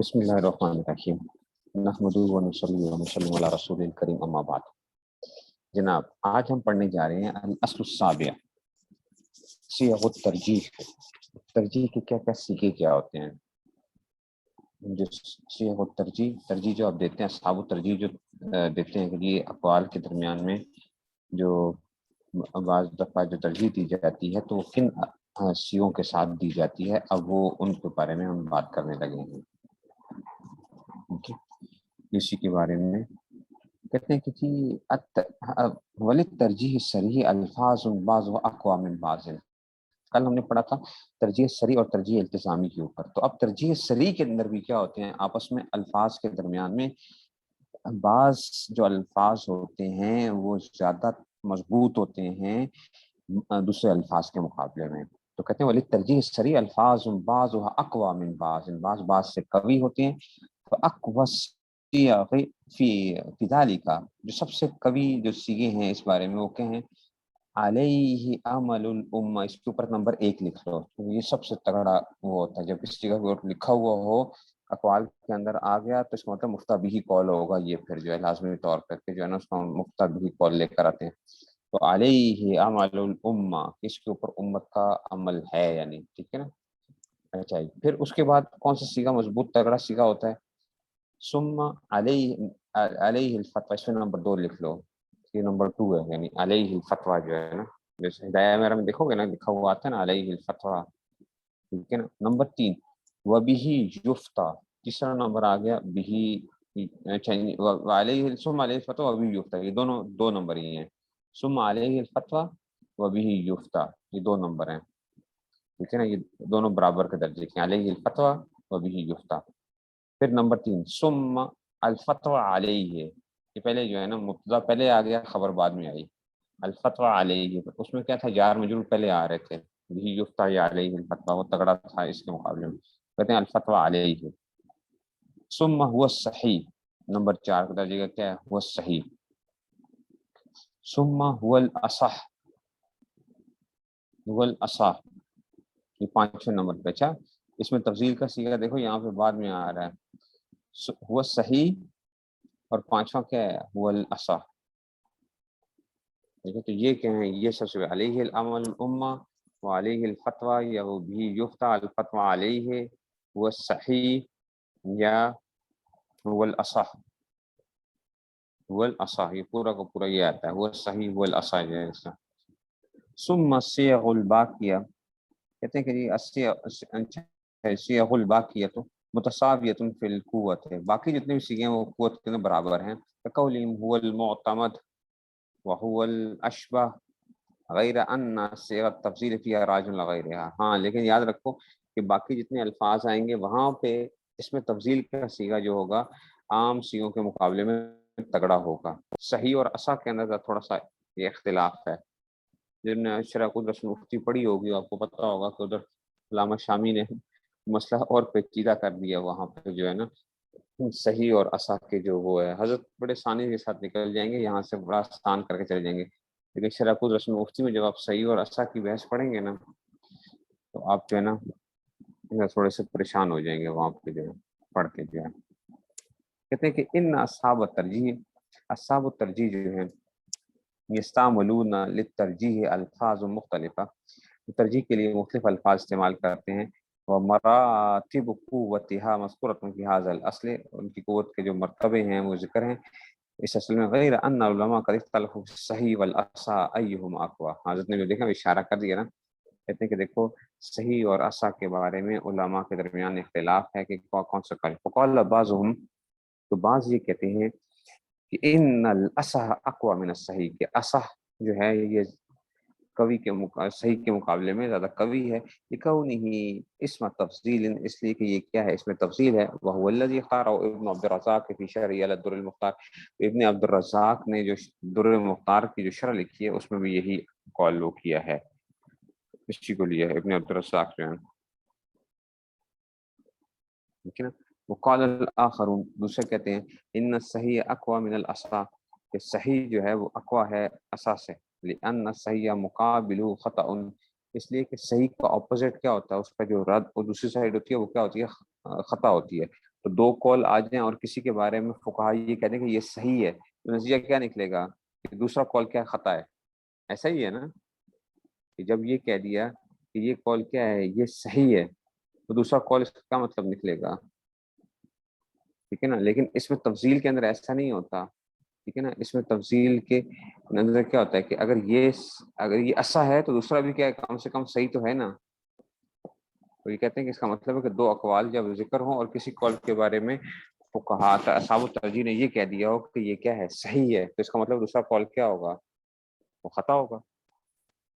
بسم اللہ الرحمن الرحیم نحمدہ و نصلی و نسلم علی رسول الکریم اما بعد۔ جناب آج ہم پڑھنے جا رہے ہیں الاصل السابع، صیغ الترجیح۔ ترجیح کے کیا کیا سیغے کیا ہوتے ہیں؟ جو صیغ الترجیح، ترجیح جو آپ دیتے ہیں، اصحاب الترجیح جو دیتے ہیں کہ یہ اقوال کے درمیان میں جو بعض دفعہ جو ترجیح دی جاتی ہے تو وہ کن سیغوں کے ساتھ دی جاتی ہے، اب وہ ان کے بارے میں ہم بات کرنے لگے ہیں۔ اسی کے بارے میں کہتے ہیں کہ جی ولد ترجیح صریح الفاظ بعض و اقوا من بعض۔ کل ہم نے پڑھا تھا ترجیح صریح اور ترجیح التزامی کے اوپر، تو اب ترجیح صریح کے اندر بھی کیا ہوتے ہیں، آپس میں الفاظ کے درمیان میں بعض جو الفاظ ہوتے ہیں وہ زیادہ مضبوط ہوتے ہیں دوسرے الفاظ کے مقابلے میں، تو کہتے ہیں ولد ترجیح صریح الفاظ بعض و اقوا من بعض، بعض سے قوی ہوتے ہیں۔ تو اقوى فی ذالک، جو سب سے قوی جو سیغے ہیں اس بارے میں وہ کیا ہیں، علیہ عمل الامہ، اس کے اوپر نمبر 1 لکھ لو، تو یہ سب سے تگڑا وہ ہوتا ہے جب اس جگہ پر لکھا ہوا ہو اقوال کے اندر آ گیا تو اس کا مطلب مفتہ بہ قول ہوگا، یہ پھر جو ہے لازمی طور پر کہ جو ہے نا اس کو مفتہ بہ قول لے کر آتے ہیں۔ تو علیہ عمل الامہ، اس کے اوپر امت کا عمل ہے، یعنی ٹھیک ہے نا۔ اچھا پھر اس کے بعد کون سا سیغہ مضبوط تگڑا سیغہ ہوتا ہے، ثم علیہ الفتویٰ، اس میں نمبر 2 لکھ لو، یہ نمبر 2 ہے، یعنی علیہ الفتویٰ جو ہے نا، جیسے ہدایہ میرا میں دیکھو گے نا لکھا ہوا آتا ہے نا علیہ الفتویٰ، ٹھیک ہے نا۔ نمبر 3 وبہ یفتیٰ، تیسرا نمبر آ گیا بہ، علیہ ثم علیہ الفتویٰ وبہ یفتیٰ، یہ دونوں 2 نمبر ہی ہیں، ثم علیہ الفتویٰ وبہ یفتیٰ، یہ 2 نمبر ہیں، ٹھیک ہے نا، یہ دونوں برابر کے درجے کے ہیں، علیہ الفتویٰ وبہ یفتیٰ۔ پھر نمبر 3 ثم الفتویٰ علیہ، یہ پہلے جو ہے نا مبتدا پہلے آ گیا، خبر بعد میں آئی، الفتویٰ علیہ، اس میں کیا تھا، جار مجرور پہلے آ رہے تھے، بھی یفتیٰ یا علیہ الفتویٰ، وہ تگڑا تھا اس کے مقابلے میں، کہتے ہیں الفتویٰ علیہ۔ ثم هو الصحیح، نمبر 4 کا درجے کا کیا ہے، هو الصحیح۔ ثم هو الاصح، هو الاصح، یہ 5ویں نمبر پہ۔ اچھا اس میں تفضیل کا صیغہ دیکھو یہاں پہ بعد میں آ رہا ہے، هو صحیح اور 5واں کیا ہے، هو الاصح، ٹھیک ہے۔ تو یہ کیا ہیں، یہ سب سے علیہ العمل الامہ وعلیہ الفتویٰ، یا وہ بھی یفتیٰ الفتویٰ علیہ، هو الصحیح یا هو الاصح، هو الاصح، یہ پورا کا پورا یہ آتا ہے، هو الصحیح هو الاصح جو ہے اس کا۔ ثم الصیغ الباقیہ، کہتے ہیں کہ یہ صیغ الباقیہ تو متساویۃ فی القوۃ، باقی جتنے بھی صیغے ہیں وہ قوت کے برابر ہیں، کقولہم هو المعتمد وهو الاشبہ غیر ان صیغ التفضیل فیہا راجع لغیرہا۔ ہاں لیکن یاد رکھو کہ باقی جتنے الفاظ آئیں گے وہاں پہ اس میں تفضیل کا صیغہ جو ہوگا عام صیغوں کے مقابلے میں تگڑا ہوگا۔ صحیح اور اصح کے اندر تھوڑا سا یہ اختلاف ہے، جن نے شرح قدرت مفتی پڑھی ہوگی آپ کو پتہ ہوگا کہ ادھر علامہ شامی نے مسئلہ اور پیچیدہ کر دیا، وہاں پہ جو ہے نا صحیح اور اصح کے جو وہ ہے، حضرت بڑے آسانی کے ساتھ نکل جائیں گے یہاں سے، بڑا آسان کر کے چلے جائیں گے، لیکن شرح قدرت مفتی میں جب آپ صحیح اور اصح کی بحث پڑھیں گے نا تو آپ جو ہے نا تھوڑے سے پریشان ہو جائیں گے وہاں پہ جو ہے پڑھ کے جو ہے۔ کہتے ہیں کہ ان اصحاب الترجیح، اصحاب الترجیح جو ہیں یستعملون للترجیح الفاظ مختلفہ، ترجیح کے لیے مختلف الفاظ استعمال کرتے ہیں، ومراتب قوتها مذکورۃ فی ھذا الاصل، ان کی قوت کے جو مرتبے ہیں وہ ذکر ہیں اس اصل میں، غیر ان علماء قد اختلفوا فی الصحیح والاصح ایہما اقوی، حضرت نے جو دیکھا اشارہ کر دیا نا، کہتے ہیں کہ دیکھو صحیح اور اصح کے بارے میں علماء کے درمیان اختلاف ہے کہ کون سا قول، فقال بعضهم، تو بعض یہ کہتے ہیں کہ ان الاصح اقوی من الصحیح، کہ اصح جو ہے یہ قوی کے صحیح کے مقابلے میں زیادہ قوی ہے، لکونہ اسم تفضیل، اس لیے کہ یہ کیا ہے، اس میں تفضیل ہے، وهو الذی اختارہ ابن عبد الرزاق فی شرح الدر المختار، ابن عبد الرزاق نے جو در المختار کی جو شرح لکھی ہے اس میں بھی یہی قول وہ کیا ہے، اسی کو لیا ہے ابن عبد الرزاق جو ہے، ٹھیک ہے نا۔ وقال الاخرون، دوسرے کہتے ہیں ان الصحیح اقوی من الاصح، کہ صحیح جو ہے وہ اقوی ہے اصح سے، لان الصحیح مقابل خطأ، اس لیے کہ صحیح کا اپوزٹ کیا ہوتا ہے، اس کا جو رد اور دوسری سائڈ ہوتی ہے وہ کیا ہوتی ہے، خطا ہوتی ہے، تو 2 کال آ جائیں اور کسی کے بارے میں فقہا یہ کہہ دیں کہ یہ صحیح ہے، تو نتیجہ کیا نکلے گا کہ دوسرا کال کیا خطا ہے. ایسا ہی ہے نا کہ جب یہ کہہ دیا کہ یہ کال کیا ہے، یہ صحیح ہے، تو دوسرا کال اس کا مطلب نکلے گا. ٹھیک ہے نا. لیکن اس میں تفصیل کے اندر ایسا نہیں ہوتا. ٹھیک ہے نا. اس میں تفصیل کے اندر کیا ہوتا ہے کہ اگر یہ ایسا ہے تو دوسرا بھی کیا ہے، کم سے کم صحیح تو ہے نا. تو یہ کہتے ہیں کہ اس کا مطلب ہے کہ 2 اقوال جب ذکر ہوں اور کسی قول کے بارے میں فقہاء اصحاب الترجیح نے یہ کہہ دیا ہو کہ یہ کیا ہے، صحیح ہے، تو اس کا مطلب دوسرا قول کیا ہوگا، وہ خطا ہوگا.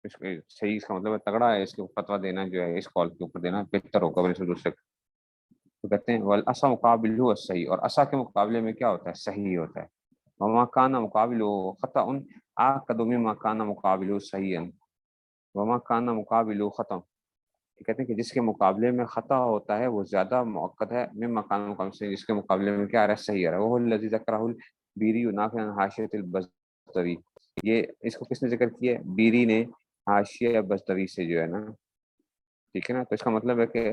اس کے صحیح اس کا مطلب ہے تگڑا ہے، اس کے فتویٰ دینا جو ہے اس قول کے اوپر دینا بہتر ہوگا بنسبت دوسرے. تو کہتے ہیں والاسا مقابل ہو صحیح، اور اسا کے مقابلے میں کیا ہوتا ہے، صحیح ہوتا ہے. وما کان مقابل خطا آکد مما کان مقابل صحیح، وما کان مقابل خطا، کہتے ہیں کہ جس کے مقابلے میں خطا ہوتا ہے وہ زیادہ مؤکد ہے مما کان مقابل سے، جس کے مقابلے میں کیا آ رہا ہے، صحیح آ رہا ہے. وہ الذی ذکرہ البیری نافع عن حاشیۃ البزطوی، یہ اس کو کس نے ذکر کیا ہے، بیری نے حاشیہ بزطوی سے جو ہے نا. ٹھیک ہے نا. تو اس کا مطلب ہے کہ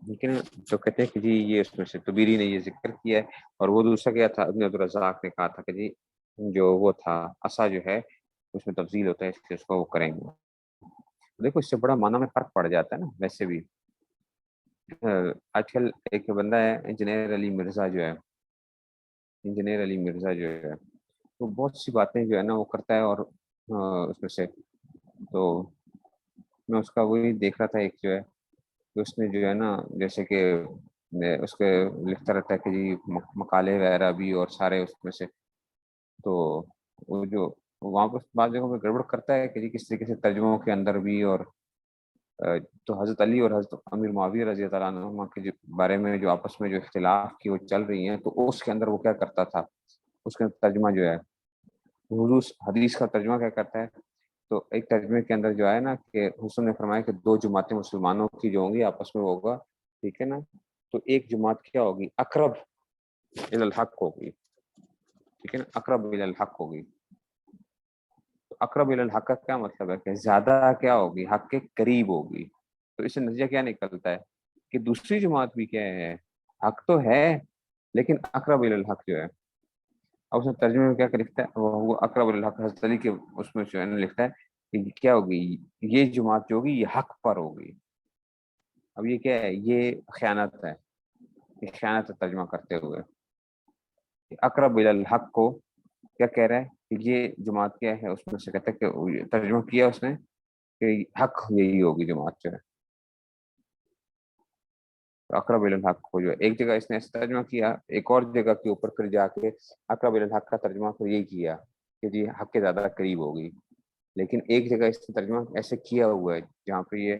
ٹھیک ہے نا. تو کہتے ہیں کہ جی یہ اس میں سے تو بیری نے یہ ذکر کیا ہے، اور وہ دوسرا کیا تھا، ابن عبدالرزاق نے کہا تھا کہ جی جو وہ تھا عصا جو ہے اس میں تفضیل ہوتا ہے، اس لیے اس کو وہ کریں گے. دیکھو اس سے بڑا معنی میں فرق پڑ جاتا ہے نا. ویسے بھی آج کل ایک بندہ ہے انجینئر علی مرزا جو ہے، انجینئر علی مرزا جو ہے تو بہت سی باتیں جو ہے نا وہ کرتا ہے، اور اس میں سے تو میں اس کا وہی دیکھ رہا تھا ایک جو ہے کہ اس نے جو ہے نا جیسے کہ اس کے لکھتا رہتا ہے کہ جی مقالے وغیرہ بھی اور سارے اس میں سے، تو وہ جو وہاں پر بعض جگہوں پہ گڑبڑ کرتا ہے کہ جی کس طریقے سے ترجموں کے اندر بھی، اور تو حضرت علی اور حضرت امیر معاویہ رضی اللہ عنہ کے بارے میں جو آپس میں جو اختلاف کی وہ چل رہی ہیں، تو اس کے اندر وہ کیا کرتا تھا، اس کا ترجمہ جو ہے حضور حدیث کا ترجمہ کیا کرتا ہے. تو ایک ترجمے کے اندر جو ہے نا کہ حسن نے فرمایا کہ 2 جماعتیں مسلمانوں کی جو ہوں گی آپس میں ہوگا. ٹھیک ہے نا. تو ایک جماعت کیا ہوگی، اقرب الی الحق ہوگی. ٹھیک ہے نا. اقرب الی الحق ہوگی. اقرب الی الحق کا کیا مطلب ہے کہ زیادہ کیا ہوگی، حق کے قریب ہوگی. تو اس سے نتیجہ کیا نکلتا ہے کہ دوسری جماعت بھی کیا ہے، حق تو ہے لیکن اقرب الی الحق جو ہے. اب اس نے ترجمے میں کیا لکھتا ہے، وہ اقرب الی الحق حضرت علی کے اس میں جو ہے لکھتا ہے کہ کیا ہوگی، یہ جماعت جو ہوگی یہ حق پر ہوگی. اب یہ کیا ہے، یہ خیانت ہے، یہ خیانت ترجمہ کرتے ہوئے. اقرب الی الحق کو کیا کہہ رہا ہے کہ یہ جماعت کیا ہے، اس میں سے کہتا ہے کہ ترجمہ کیا اس نے کہ حق یہی ہوگی جماعت جو ہے. اقرب الی الحق کو جو ہے ایک جگہ اس نے ایسا ترجمہ کیا، ایک اور جگہ کے اوپر پھر جا کے اقرب الی الحق کا ترجمہ پھر یہ کیا کہ جی حق کے زیادہ قریب ہوگی. لیکن ایک جگہ اس نے ترجمہ ایسے کیا ہوا ہے جہاں پہ یہ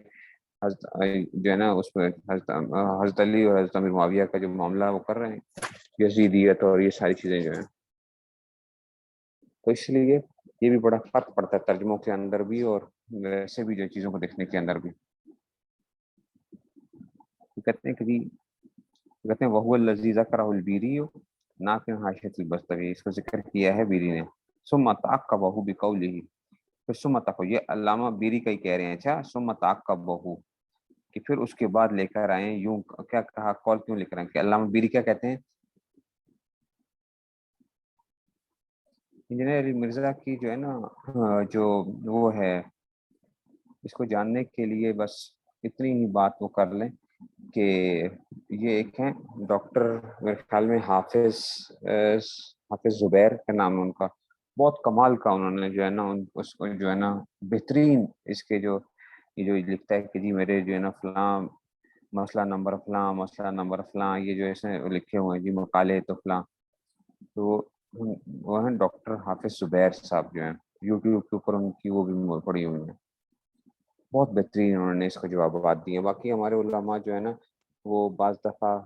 حضرت جو ہے نا اس میں حضرت علی اور حضرت امیر معاویہ کا جو معاملہ وہ کر رہے ہیں، یزیدیت اور یہ ساری چیزیں جو ہیں. تو اس لیے یہ بھی بڑا فرق پڑتا ہے ترجموں کے اندر بھی اور ویسے بھی جو چیزوں کو دیکھنے کے اندر بھی. کہتے ہیں کہ جی کہتے ہیں وہو الذی ذکرہ البیری نافع حاشیۃ البزطوی، اس کو ذکر کیا ہے بیری نے. ثم تعقبہ بقولہ، پھر ثم تعقبہ، یہ علامہ بیری کا ہی کہہ رہے ہیں. اچھا ثم تعقبہ کہ پھر اس کے بعد لے کر آئے. یوں کیا کہا، قول کیوں لکھ رہے ہیں کہ علامہ بیری کیا کہتے ہیں، انجینئر علی مرزا کی جو ہے نا جو وہ ہے، اس کو جاننے کے لیے بس اتنی ہی بات وہ کر لیں کہ یہ ایک ہیں ڈاکٹر میرے خیال میں حافظ زبیر کا نام ہے ان کا. بہت کمال کا انہوں نے جو ہے نا اس کو جو ہے نا بہترین اس کے جو یہ جو لکھتا ہے کہ جی میرے جو ہے نا فلاں مسئلہ نمبر فلاں، مسئلہ نمبر فلاں، یہ جو اس نے لکھے ہوئے ہیں جی مقالے تو فلاں. تو وہ ہیں ڈاکٹر حافظ زبیر صاحب جو ہیں، یوٹیوب کے اوپر ان کی وہ بھی پڑی ہوئی ہیں. بہت بہترین انہوں نے اس کو جوابات دیے. باقی ہمارے علماء جو ہے نا وہ بعض دفعہ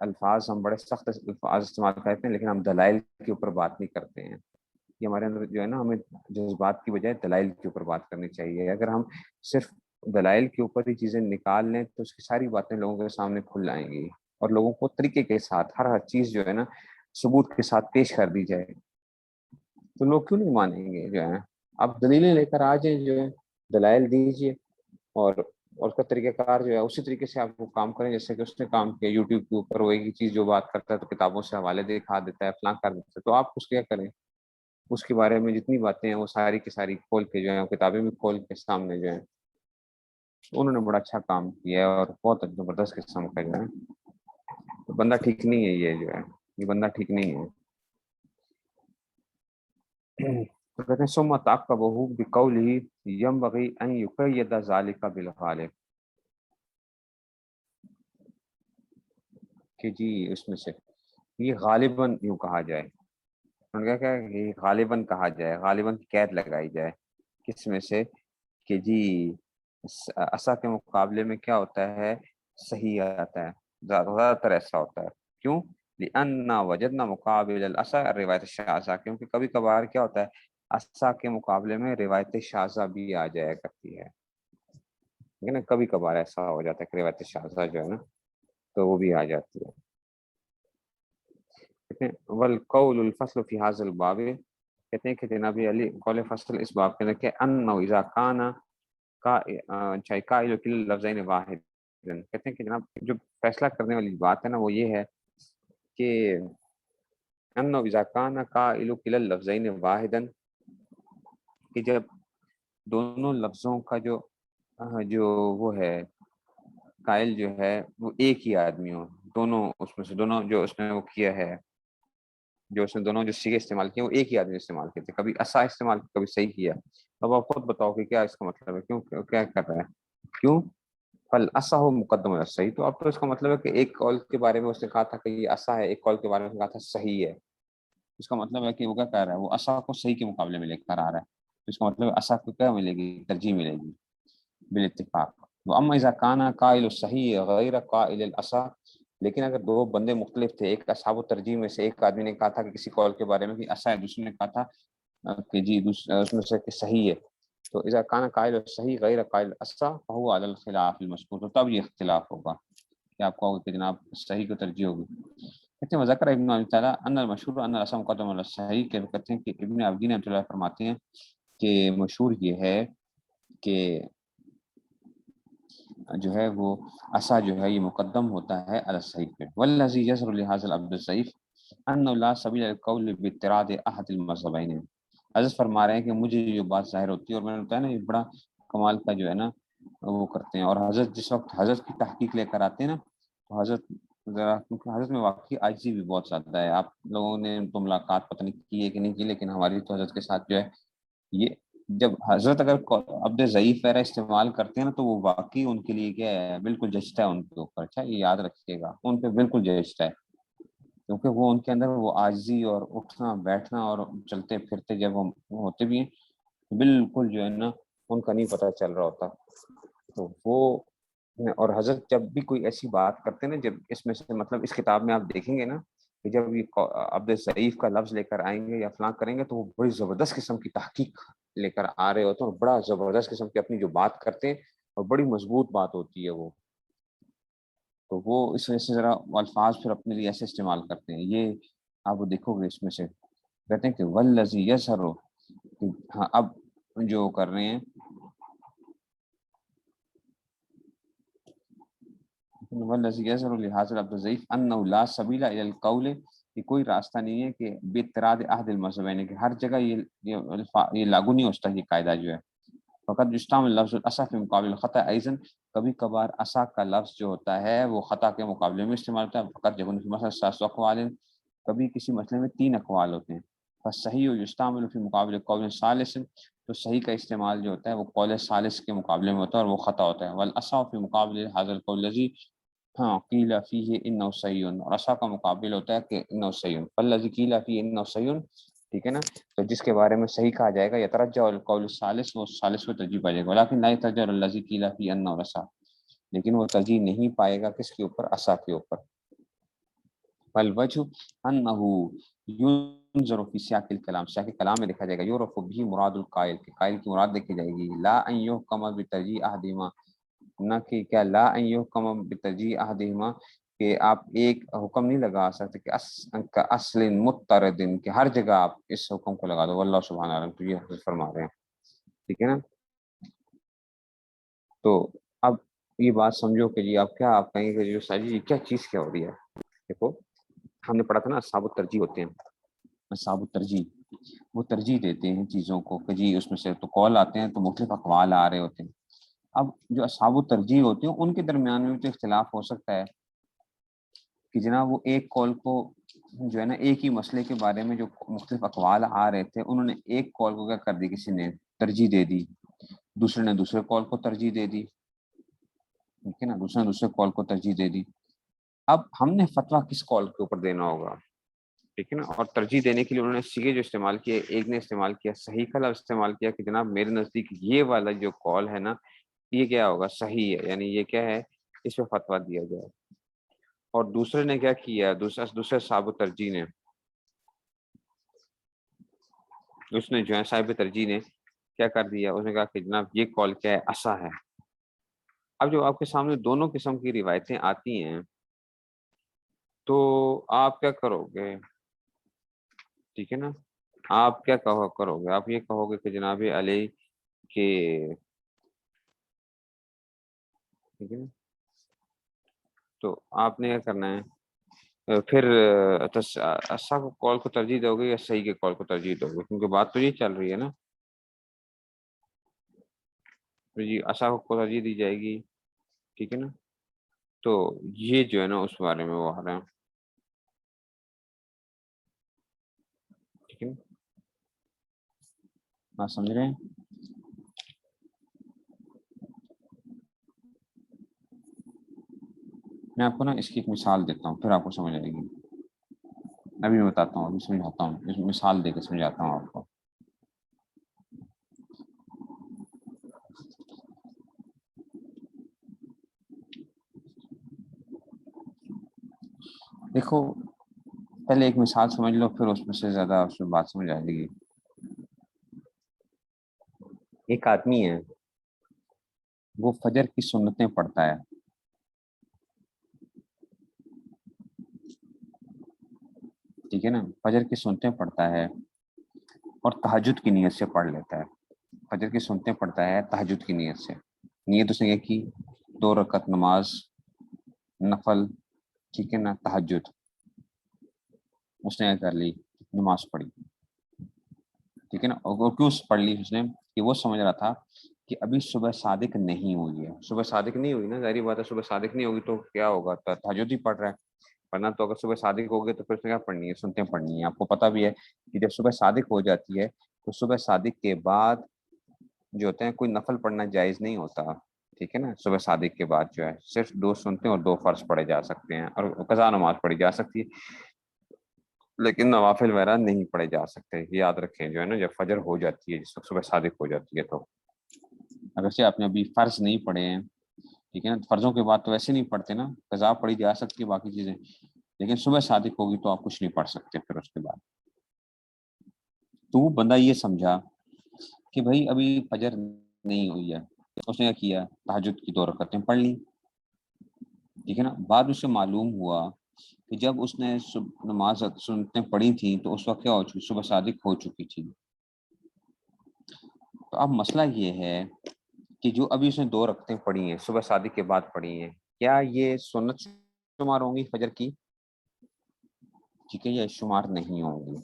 الفاظ ہم بڑے سخت الفاظ استعمال کرتے ہیں لیکن ہم دلائل کے اوپر بات نہیں کرتے ہیں. یہ ہمارے اندر جو ہے نا ہمیں جذبات کی بجائے دلائل کے اوپر بات کرنی چاہیے. اگر ہم صرف دلائل کے اوپر ہی چیزیں نکال لیں تو اس کی ساری باتیں لوگوں کے سامنے کھل آئیں گی، اور لوگوں کو طریقے کے ساتھ ہر چیز جو ہے نا ثبوت کے ساتھ پیش کر دی جائے تو لوگ کیوں نہیں مانیں گے. جو ہے آپ دلیلیں لے کر آ جائیں، جو ہے دلائل دیجیے اور اور اس کا طریقہ کار جو ہے اسی طریقے سے آپ وہ کام کریں جیسے کہ اس نے کام کیا. یوٹیوب کے اوپر وہ ایک ہی چیز جو بات کرتا ہے تو کتابوں سے حوالے دکھا دیتا ہے، فلاں کر دیتا ہے، تو آپ اس کیا کریں، اس کے بارے میں جتنی باتیں ہیں وہ ساری کی ساری کھول کے جو ہے کتابیں بھی کھول کے سامنے جو ہے انہوں نے بڑا اچھا کام کیا ہے اور بہت زبردست قسم کا جو ہے. تو بندہ ٹھیک نہیں ہے یہ جو ہے، یہ بندہ ٹھیک نہیں ہے. تو کہتے ہیں ثم تعقبہ بقولہ ينبغي ان يقید ذلك بالغالب، کہ جی اس میں سے یہ غالباً یوں کہا جائے. انہوں نے کہا کہ یہ غالباً کہا جائے، غالباً کی قید لگائی جائے کس میں سے کہ جی عصا کے مقابلے میں کیا ہوتا ہے، صحیح آتا ہے، زیادہ تر ایسا ہوتا ہے. کیوں؟ لأننا وجدنا مقابل العصا روایت شاذہ، کیونکہ کبھی کبھار کیا ہوتا ہے عصا کے مقابلے میں روایت شاذہ بھی آ جایا کرتی ہے. ٹھیک ہے نا، کبھی کبھار ایسا ہو جاتا ہے کہ روایت شاذہ جو ہے نا تو وہ بھی آ جاتی ہے. کہتے ہیں والقول الفصل فی هذا الباب، کہتے ہیں کہ جناب علی قول فصل اس باب کے اندر کہ انه اذا كان قائل کل لفظین واحد، کہتے ہیں کہ جناب جو فیصلہ کرنے والی بات ہے نا وہ یہ ہے کہ انه اذا كان قائل کل لفظین واحدا، کہ جب دونوں لفظوں کا جو وہ ہے قائل جو ہے وہ ایک ہی آدمی ہو، دونوں اس میں سے دونوں جو اس نے وہ کیا ہے، جو اس نے دونوں جو سیگے استعمال کیے وہ ایک ہی آدمی نے استعمال کیے تھے، کبھی عصا استعمال کیا کبھی صحیح کیا. اب آپ خود بتاؤ کہ کیا اس کا مطلب ہے، کیوں کیا کر رہا ہے، کیوں فالعصا ہو مقدم علی الصحیح. تو اب تو اس کا مطلب ہے کہ ایک قول کے بارے میں اس نے کہا تھا کہ یہ عصا ہے، ایک قول کے بارے میں کہا تھا صحیح ہے. اس کا مطلب ہے کہ وہ کیا کہہ رہا ہے، وہ عصا کو صحیح کے مقابلے میں لے کر آ رہا ہے. تو اس کا مطلب عصا کو کیا ملے گی، ترجیح ملے گی بالاتفاق. واما اذا كان قائل الصحیح غیر قائل العصا، لیکن اگر دو بندے مختلف تھے، ایک اصحاب و ترجیح میں سے ایک آدمی نے کہا تھا کہ کسی قول کے بارے میں کہ عصا ہے، دوسرے نے کہا تھا کہ جی اس میں سے کہ صحیح ہے، تو اذا كان قائل الصحیح غیر قائل العصا فهو على الخلاف المذکور، تو تب یہ اختلاف ہوگا کہ آپ کو کہ جناب صحیح کو ترجیح ہوگی. کہتے ہیں وذکر ابن ابی تعالیٰ ان المشہور ان العصا مقدم علی الصحیح، کہ کہتے ہیں کہ ابن ابی نے فرماتے ہیں کہ مشہور یہ ہے کہ جو ہے وہ عصا جو ہے یہ مقدم ہوتا ہے علی الصحیح پہ. والذی یظہر لهذا العبد الضعیف انه لا سبیل القول باضطراد احد المذهبین. حضرت فرما رہے ہیں کہ مجھے یہ بات ظاہر ہوتی ہے، اور میں نے بتایا نا یہ بڑا کمال کا جو ہے نا وہ کرتے ہیں. اور حضرت جس وقت حضرت کی تحقیق لے کر آتے ہیں نا تو حضرت ذرا، کیونکہ حضرت میں واقعی عاجزی بھی بہت زیادہ ہے. آپ لوگوں نے تو ملاقات پتہ نہیں کی ہے کہ نہیں کی، لیکن ہماری تو حضرت کے ساتھ جو ہے یہ جب حضرت اگر عبد ضعیف وغیرہ استعمال کرتے ہیں نا تو وہ واقعی ان کے لیے کیا ہے، بالکل جچتا ہے ان کے اوپر. اچھا یہ یاد رکھیے گا، ان پہ بالکل جچتا ہے، کیونکہ وہ ان کے اندر وہ عاجزی اور اٹھنا بیٹھنا اور چلتے پھرتے جب ہم ہوتے بھی ہیں بالکل جو ہے نا ان کا نہیں پتہ چل رہا ہوتا. تو وہ اور حضرت جب بھی کوئی ایسی بات کرتے ہیں نا، جب اس میں سے مطلب اس کتاب میں آپ دیکھیں گے نا کہ جب یہ عبد ضعیف کا لفظ لے کر آئیں گے یا فلاں کریں گے تو وہ بڑی زبردست قسم کی تحقیق لے کر آ رہے ہوتے ہیں اور بڑا زبردست قسم کی اپنی جو بات کرتے ہیں اور بڑی مضبوط بات ہوتی ہے وہ. تو وہ اس وجہ سے ذرا الفاظ پھر اپنے لیے ایسے استعمال کرتے ہیں. یہ آپ دیکھو گے اس میں سے کہتے ہیں کہ والذی یظہر، ہاں اب جو کر رہے ہیں والذی یظہر لهذا العبد الضعیف انه لا سبیل الی القول، کہ کوئی راستہ نہیں ہے کہ باضطراد احد المذهبین، کہ ہر جگہ یہ لاگو نہیں ہوتا یہ قاعدہ جو ہے. فقط یستعمل لفظ العصا فی مقابل الخطا ایضا، کبھی کبھار عصا کا لفظ جو ہوتا ہے وہ خطا کے مقابلے میں استعمال ہوتا ہے. فقط جب مثلا ثلاث اقوال، کبھی کسی مسئلے میں 3 اقوال ہوتے ہیں. فصحیح یستعمل فی مقابل قول ثالث، تو صحیح کا استعمال جو ہوتا ہے وہ قول ثالث کے مقابلے میں ہوتا ہے اور وہ خطا ہوتا ہے. والعصا فی مقابل هذا القول الذی ہاں قیل فیہ انہ صحیح، اور عصا کا مقابل ہوتا ہے کہ انہ صحیح، فالذی قیل فیہ انہ صحیح، ٹھیک ہے نا. تو جس کے بارے میں صحیح کہا جائے گا یترجح القول الثالث، وہ ثالث کو ترجیح پائے گا. ولکن لا یترجح الذی قیل فیہ انہ عصا، لیکن وہ ترجیح نہیں پائے گا کس کے اوپر، عصا کے اوپر. فالوجہ انہ ينظر فی سیاق الکلام، سیاق کلام میں دیکھا جائے گا. یعرف بھی مراد القائل، کہ قائل کی مراد دیکھی جائے گی. لا ان یحکم بترجیح احدہما، نہ کہ کیا لا ان یحکم بترجیح احدہما، کہ آپ ایک حکم نہیں لگا سکتے کہ اصل مضطرد، کہ ہر جگہ آپ اس حکم کو لگا دو. واللہ سبحانہ عالم. تو یہ حضرت فرما رہے ہیں، ٹھیک ہے نا. تو اب یہ بات سمجھو کہ جی آپ کیا آپ کہیں کہ جو ساجد جی کیا چیز کیا ہو رہی ہے. دیکھو ہم نے پڑھا تھا نا اصحاب الترجیح ہوتے ہیں. اصحاب الترجیح وہ ترجیح دیتے ہیں چیزوں کو کہ جی اس میں سے تو کال آتے ہیں تو مختلف اقوال آ رہے ہوتے ہیں. اب جو اصحاب الترجیح ہوتے ہیں ان کے درمیان میں تو اختلاف ہو سکتا ہے کہ جناب وہ ایک کال کو جو ہے نا ایک ہی مسئلے کے بارے میں جو مختلف اقوال آ رہے تھے انہوں نے ایک کال کو کیا کر دی, کسی نے ترجیح دے دی, دوسرے نے دوسرے کال کو ترجیح دے دی. ٹھیک ہے نا, دوسرے نے دوسرے کال کو ترجیح دے دی. اب ہم نے فتویٰ کس کال کے اوپر دینا ہوگا, ٹھیک ہے نا. اور ترجیح دینے کے لیے انہوں نے سیگے جو استعمال کیے, ایک نے استعمال کیا صحیح کا لفظ استعمال کیا کہ جناب میرے نزدیک یہ والا جو کال ہے نا یہ کیا ہوگا, صحیح ہے, یعنی یہ کیا ہے, اس پہ فتویٰ دیا جائے. اور دوسرے نے کیا کیا, دوسرے صاحب ترجیح نے, اس نے جو ہے صاحب ترجیح نے کیا کر دیا, اس نے کہا کہ جناب یہ کال کیا ہے, اصح ہے. اب جو آپ کے سامنے دونوں قسم کی روایتیں آتی ہیں تو آپ کیا کرو گے, ٹھیک ہے نا, آپ کیا کرو گے, آپ یہ کہو گے کہ جناب علی کہ ٹھیک ہے نا, تو آپ نے کیا کرنا ہے پھر اصح کو کال کو ترجیح دو گے یا صحیح کے کال کو ترجیح دو گے, کیونکہ بات تو یہ چل رہی ہے نا. تو جی اصح کو ترجیح دی جائے گی, ٹھیک ہے نا. تو یہ جو ہے نا اس بارے میں وہ آ رہا ہے, ٹھیک ہے نا, آپ سمجھ رہے ہیں. میں آپ کو نا اس کی ایک مثال دیتا ہوں پھر آپ کو سمجھ آئے گی. ابھی میں بتاتا ہوں, ابھی سمجھاتا ہوں, اس مثال دے کے سمجھاتا ہوں آپ کو. دیکھو پہلے ایک مثال سمجھ لو, پھر اس میں سے زیادہ اس میں بات سمجھ آئے گی. ایک آدمی ہے, وہ فجر کی سنتیں پڑھتا ہے, ٹھیک ہے نا, فجر کی سنتیں پڑھتا ہے اور تہجد کی نیت سے پڑھ لیتا ہے. فجر کی سنتیں پڑھتا ہے تہجد کی نیت سے. نیت اس نے یہ کی 2 رکعت نماز نفل, ٹھیک ہے نا, تہجد اس نے کر لی, نماز پڑھی, ٹھیک ہے نا. اور کیوں پڑھ لی اس نے, کہ وہ سمجھ رہا تھا کہ ابھی صبح صادق نہیں ہوئی ہے. صبح صادق نہیں ہوئی نا, ظاہری بات ہے, صبح صادق نہیں ہوگی تو کیا ہوگا, تہجد ہی پڑھ رہا ہے. پڑھنا تو اگر صبح صادق ہوگی تو پھر اس نے کیا پڑھنی ہے, سنتیں پڑھنی ہیں. آپ کو پتہ بھی ہے کہ جب صبح صادق ہو جاتی ہے تو صبح صادق کے بعد جو ہوتے ہیں کوئی نفل پڑھنا جائز نہیں ہوتا, ٹھیک ہے نا. صبح صادق کے بعد جو ہے صرف 2 سنتیں اور 2 فرض پڑھے جا سکتے ہیں, اور قضا نماز پڑھی جا سکتی ہے, لیکن نوافل وغیرہ نہیں پڑھے جا سکتے. یاد رکھیں جو ہے نا, جب فجر ہو جاتی ہے, جس وقت صبح صادق ہو جاتی ہے, تو اگرچہ آپ نے ابھی فرض نہیں پڑھے ہیں, ٹھیک ہے نا, فرضوں کے بعد تو ویسے نہیں پڑھتے نا, قضا پڑھی جا سکتی ہے باقی چیزیں, لیکن صبح صادق ہوگی تو آپ کچھ نہیں پڑھ سکتے پھر اس کے بعد. تو وہ بندہ یہ سمجھا کہ بھائی ابھی فجر نہیں ہوئی ہے, اس نے کیا کیا, تہجد کی 2 رکعتیں پڑھ لی, ٹھیک ہے نا. بعد اس سے معلوم ہوا کہ جب اس نے نماز سنتیں پڑھی تھیں تو اس وقت کیا ہو چکی, صبح صادق ہو چکی تھی. تو اب مسئلہ یہ ہے کہ جو ابھی اس نے 2 رکعتیں پڑھی ہیں صبح صادق کے بعد پڑھی ہیں, کیا یہ سنت شمار ہوں گی فجر کی, ٹھیک ہے, یا شمار نہیں ہوں گی.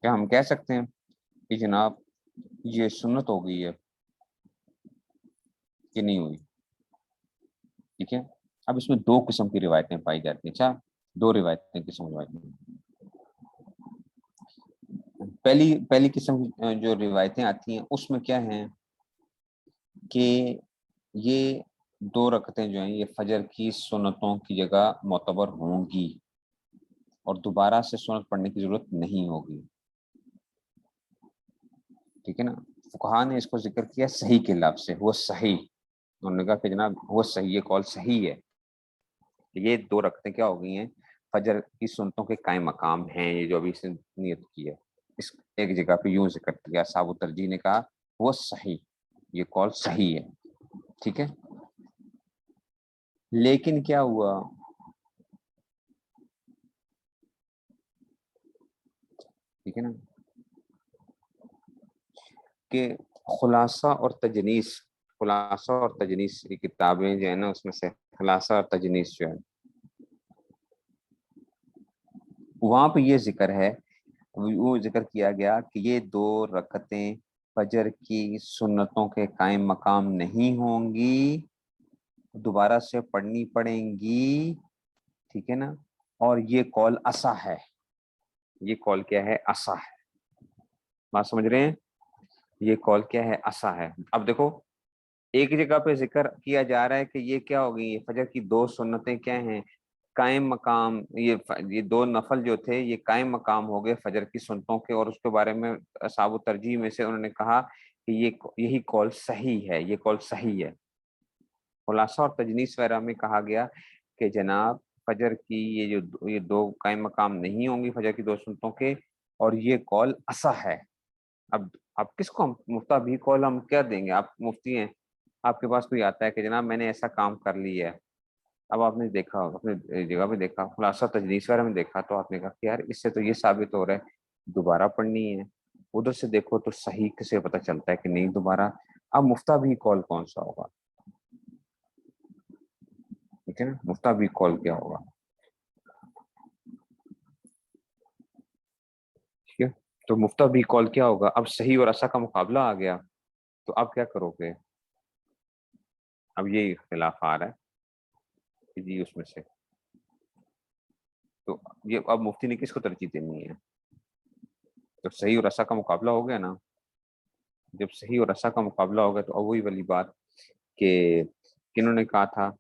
کیا ہم کہہ سکتے ہیں کہ جناب یہ سنت ہو گئی ہے کہ نہیں ہوئی, ٹھیک ہے. اب اس میں 2 قسم کی روایتیں پائی جاتی ہیں. اچھا, 2 روایتیں قسم روایتیں. پہلی قسم جو روایتیں آتی ہیں اس میں کیا ہیں کہ یہ 2 رکعتیں جو ہیں یہ فجر کی سنتوں کی جگہ معتبر ہوں گی اور دوبارہ سے سنت پڑھنے کی ضرورت نہیں ہوگی, ٹھیک ہے نا. فقہاء نے اس کو ذکر کیا صحیح کے لفظ سے, وہ صحیح, انہوں نے کہا کہ جناب وہ صحیح, یہ قول صحیح ہے. یہ 2 رکعتیں کیا ہو گئی ہیں, فجر کی سنتوں کے قائم مقام ہیں. یہ جو ابھی اس نے نیت کی ہے, اس ایک جگہ پہ یوں ذکر کیا, صاحب ترجیح نے کہا وہ صحیح, یہ قول صحیح ہے, ٹھیک ہے. لیکن کیا ہوا, ٹھیک ہے نا, کہ خلاصہ اور تجنیس, خلاصہ اور تجنیس کی کتابیں جو ہے نا اس میں سے خلاصہ اور تجنیس جو ہے وہاں پہ یہ ذکر ہے، وہ ذکر کیا گیا کہ یہ 2 رکعتیں فجر کی سنتوں کے قائم مقام نہیں ہوں گی، دوبارہ سے پڑھنی پڑیں گی، ٹھیک ہے نا، اور یہ قول اصح ہے، یہ قول کیا ہے؟ اصح ہے، بات سمجھ رہے ہیں؟ یہ قول کیا ہے؟ اصح ہے۔ اب دیکھو ایک جگہ پہ ذکر کیا جا رہا ہے کہ یہ کیا ہوگی، یہ فجر کی 2 سنتیں کیا ہیں؟ قائم مقام، یہ 2 نفل جو تھے یہ قائم مقام ہو گئے فجر کی سنتوں کے، اور اس کے بارے میں اصحاب ترجیح میں سے انہوں نے کہا کہ یہی قول صحیح ہے، یہ قول صحیح ہے۔ خلاصہ اور تجنیس وغیرہ میں کہا گیا کہ جناب فجر کی یہ 2 قائم مقام نہیں ہوں گی فجر کی 2 سنتوں کے، اور یہ قول اصح ہے۔ اب کس کو مفتہ بھی قول ہم کیا دیں گے؟ آپ مفتی ہیں، آپ کے پاس کوئی آتا ہے کہ جناب میں نے ایسا کام کر لیا ہے، اب آپ نے دیکھا اپنے جگہ پہ دیکھا خلاصہ تجنیس وغیرہ میں دیکھا تو آپ نے کہا کہ یار اس سے تو یہ ثابت ہو رہا ہے دوبارہ پڑھنی ہے، ادھر سے دیکھو تو صحیح سے پتہ چلتا ہے کہ نہیں دوبارہ۔ اب مفتہ بھی قول کون سا ہوگا؟ ٹھیک ہے نا، مفتہ بھی قول کیا ہوگا؟ ٹھیک ہے، تو مفتہ بھی قول کیا ہوگا؟ اب صحیح اور اصح کا مقابلہ آ گیا، تو اب کیا کرو گے؟ اب یہ اختلاف آ رہا ہے کہ جی اس میں سے، تو یہ اب مفتی نے کس کو ترجیح دینی ہے؟ تو صحیح اور اصح کا مقابلہ ہو گیا نا، جب صحیح اور اصح کا مقابلہ ہو گیا تو اب وہی والی بات کہ کنہوں نے کہا تھا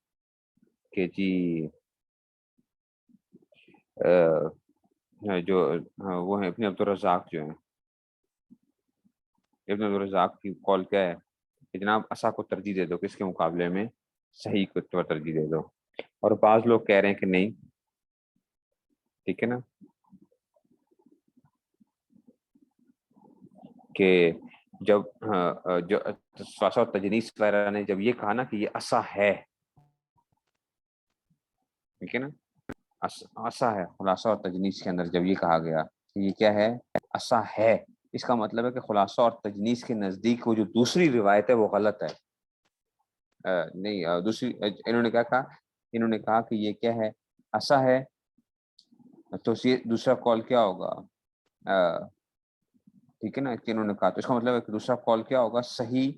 کہ جی جو وہ ہیں ابن عبدالرزاق جو ہیں، ابن عبدالرزاق کی قول کیا ہے کہ جناب اصح کو ترجیح دے دو، کس کے مقابلے میں؟ صحیح کو ترجیح دے دو، اور بعض لوگ کہہ رہے ہیں کہ نہیں، ٹھیک ہے نا، کہ جب جو خلاصہ اور تجنیس وغیرہ نے جب یہ کہا نا کہ یہ اصح ہے، ٹھیک ہے نا، اصح ہے خلاصہ اور تجنیس کے اندر جب یہ کہا گیا کہ یہ کیا ہے؟ اصح ہے، اس کا مطلب ہے کہ خلاصہ اور تجنیس کے نزدیک وہ جو دوسری روایت ہے وہ غلط ہے۔ نہیں دوسری انہوں نے کیا کہا؟ انہوں نے کہا کہ یہ کیا ہے؟ اصح ہے، تو یہ دوسرا قول کیا ہوگا؟ ٹھیک ہے نا، کہ انہوں نے کہا تو اس کا مطلب ہے کہ دوسرا قول کیا ہوگا؟ صحیح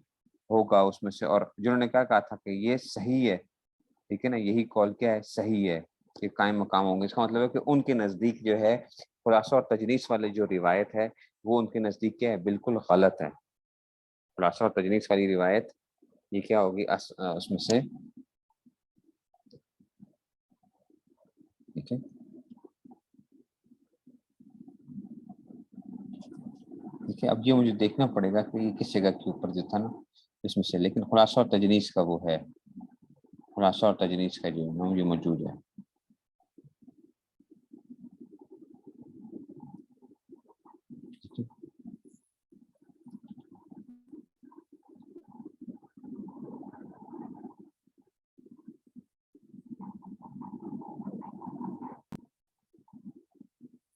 ہوگا اس میں سے، اور جنہوں نے کیا کہا تھا کہ یہ صحیح ہے، ٹھیک ہے نا، یہی قول کیا ہے؟ صحیح ہے کہ قائم مقام ہوں گے، اس کا مطلب ہے کہ ان کے نزدیک جو ہے خلاصہ اور تجنیس والے جو روایت ہے وہ ان کے نزدیک کیا ہے؟ بالکل غلط ہے۔ خلاصہ اور تجنیس والی روایت یہ کیا ہوگی؟ اس میں سے، ٹھیک ہے ٹھیک ہے، اب یہ مجھے دیکھنا پڑے گا کہ یہ کس جگہ کے اوپر جو تھا نا اس میں سے، لیکن خلاصہ اور تجنیس کا وہ ہے، خلاصہ اور تجنیس کا جو ہے نا مجھے موجود ہے۔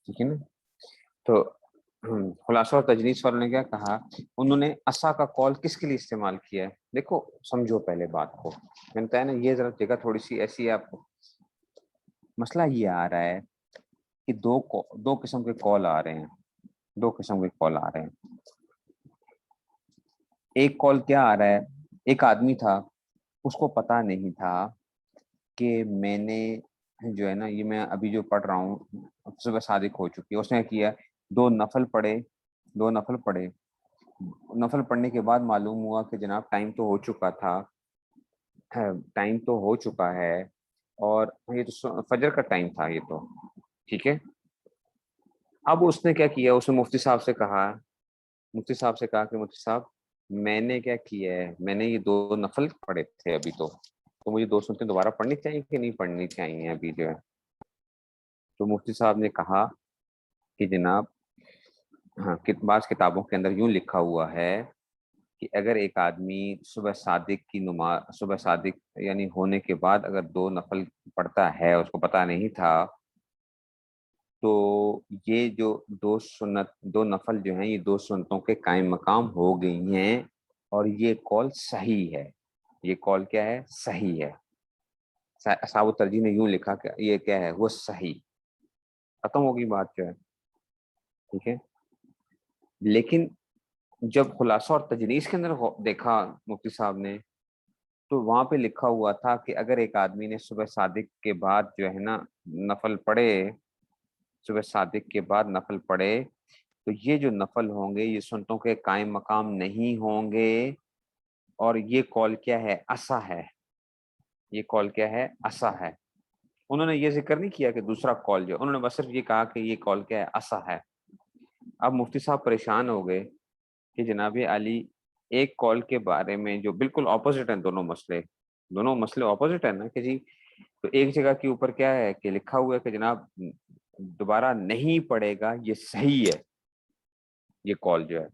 ٹھیک ہے نا، تو خلاصہ اور تجنیس والوں نے کیا کہا؟ انہوں نے اصح کا قول کس کے لیے استعمال کیا ہے؟ دیکھو سمجھو پہلے بات کو، میں نے بتایا نا یہ ذرا جگہ تھوڑی سی ایسی ہے، آپ کو مسئلہ یہ آ رہا ہے کہ دو قسم کے قول آ رہے ہیں، 2 قسم کے قول آ رہے ہیں۔ ایک قول کیا آ رہا ہے؟ ایک آدمی تھا، اس کو پتا نہیں تھا کہ میں نے جو ہے نا یہ میں ابھی جو پڑھ رہا ہوں صبح صادق ہو چکی ہے، اس نے کیا 2 نفل پڑھے، 2 نفل پڑھے، نفل پڑھنے کے بعد معلوم ہوا کہ جناب ٹائم تو ہو چکا تھا، ٹائم تو ہو چکا ہے، اور یہ تو فجر کا ٹائم تھا یہ تو، ٹھیک ہے۔ اب اس نے کیا کیا؟ اس نے مفتی صاحب سے کہا، مفتی صاحب سے کہا کہ مفتی صاحب میں نے کیا کیا ہے، میں نے یہ 2 نفل پڑھے تھے ابھی تو مجھے 2 سنتیں دوبارہ پڑھنی چاہیے کہ نہیں پڑھنی چاہیے ابھی جو ہے؟ تو مفتی صاحب نے کہا کہ جناب ہاں، بعض کتابوں کے اندر یوں لکھا ہوا ہے کہ اگر ایک آدمی صبح صادق کی نماز، صبح صادق یعنی ہونے کے بعد اگر 2 نفل پڑھتا ہے، اس کو پتہ نہیں تھا، تو یہ جو 2 نفل جو ہیں یہ 2 سنتوں کے قائم مقام ہو گئی ہیں، اور یہ قول صحیح ہے۔ یہ کال کیا ہے؟ صحیح ہے. اصحاب الترجیح نے یوں لکھا کہ یہ کیا ہے؟ وہ صحیح. ختم ہوگی بات جو ہے. ٹھیک ہے. لیکن جب خلاصہ اور تجنیس کے اندر دیکھا مفتی صاحب نے تو وہاں پہ لکھا ہوا تھا کہ اگر ایک آدمی نے صبح صادق کے بعد جو ہے نا نفل پڑھے، صبح صادق کے بعد نفل پڑھے، تو یہ جو نفل ہوں گے یہ سنتوں کے قائم مقام نہیں ہوں گے. اور یہ قول کیا ہے؟ اصح ہے. یہ قول کیا ہے؟ اصح ہے. انہوں نے یہ ذکر نہیں کیا کہ دوسرا قول جو، انہوں نے بس صرف یہ کہا کہ یہ قول کیا ہے؟ اصح ہے. اب مفتی صاحب پریشان ہو گئے کہ جناب علی ایک قول کے بارے میں جو بالکل اپوزٹ ہیں دونوں مسئلے اپوزٹ ہیں نا کہ جی. تو ایک جگہ کے اوپر کیا ہے کہ لکھا ہوا ہے کہ جناب دوبارہ نہیں پڑے گا، یہ صحیح ہے یہ قول جو ہے.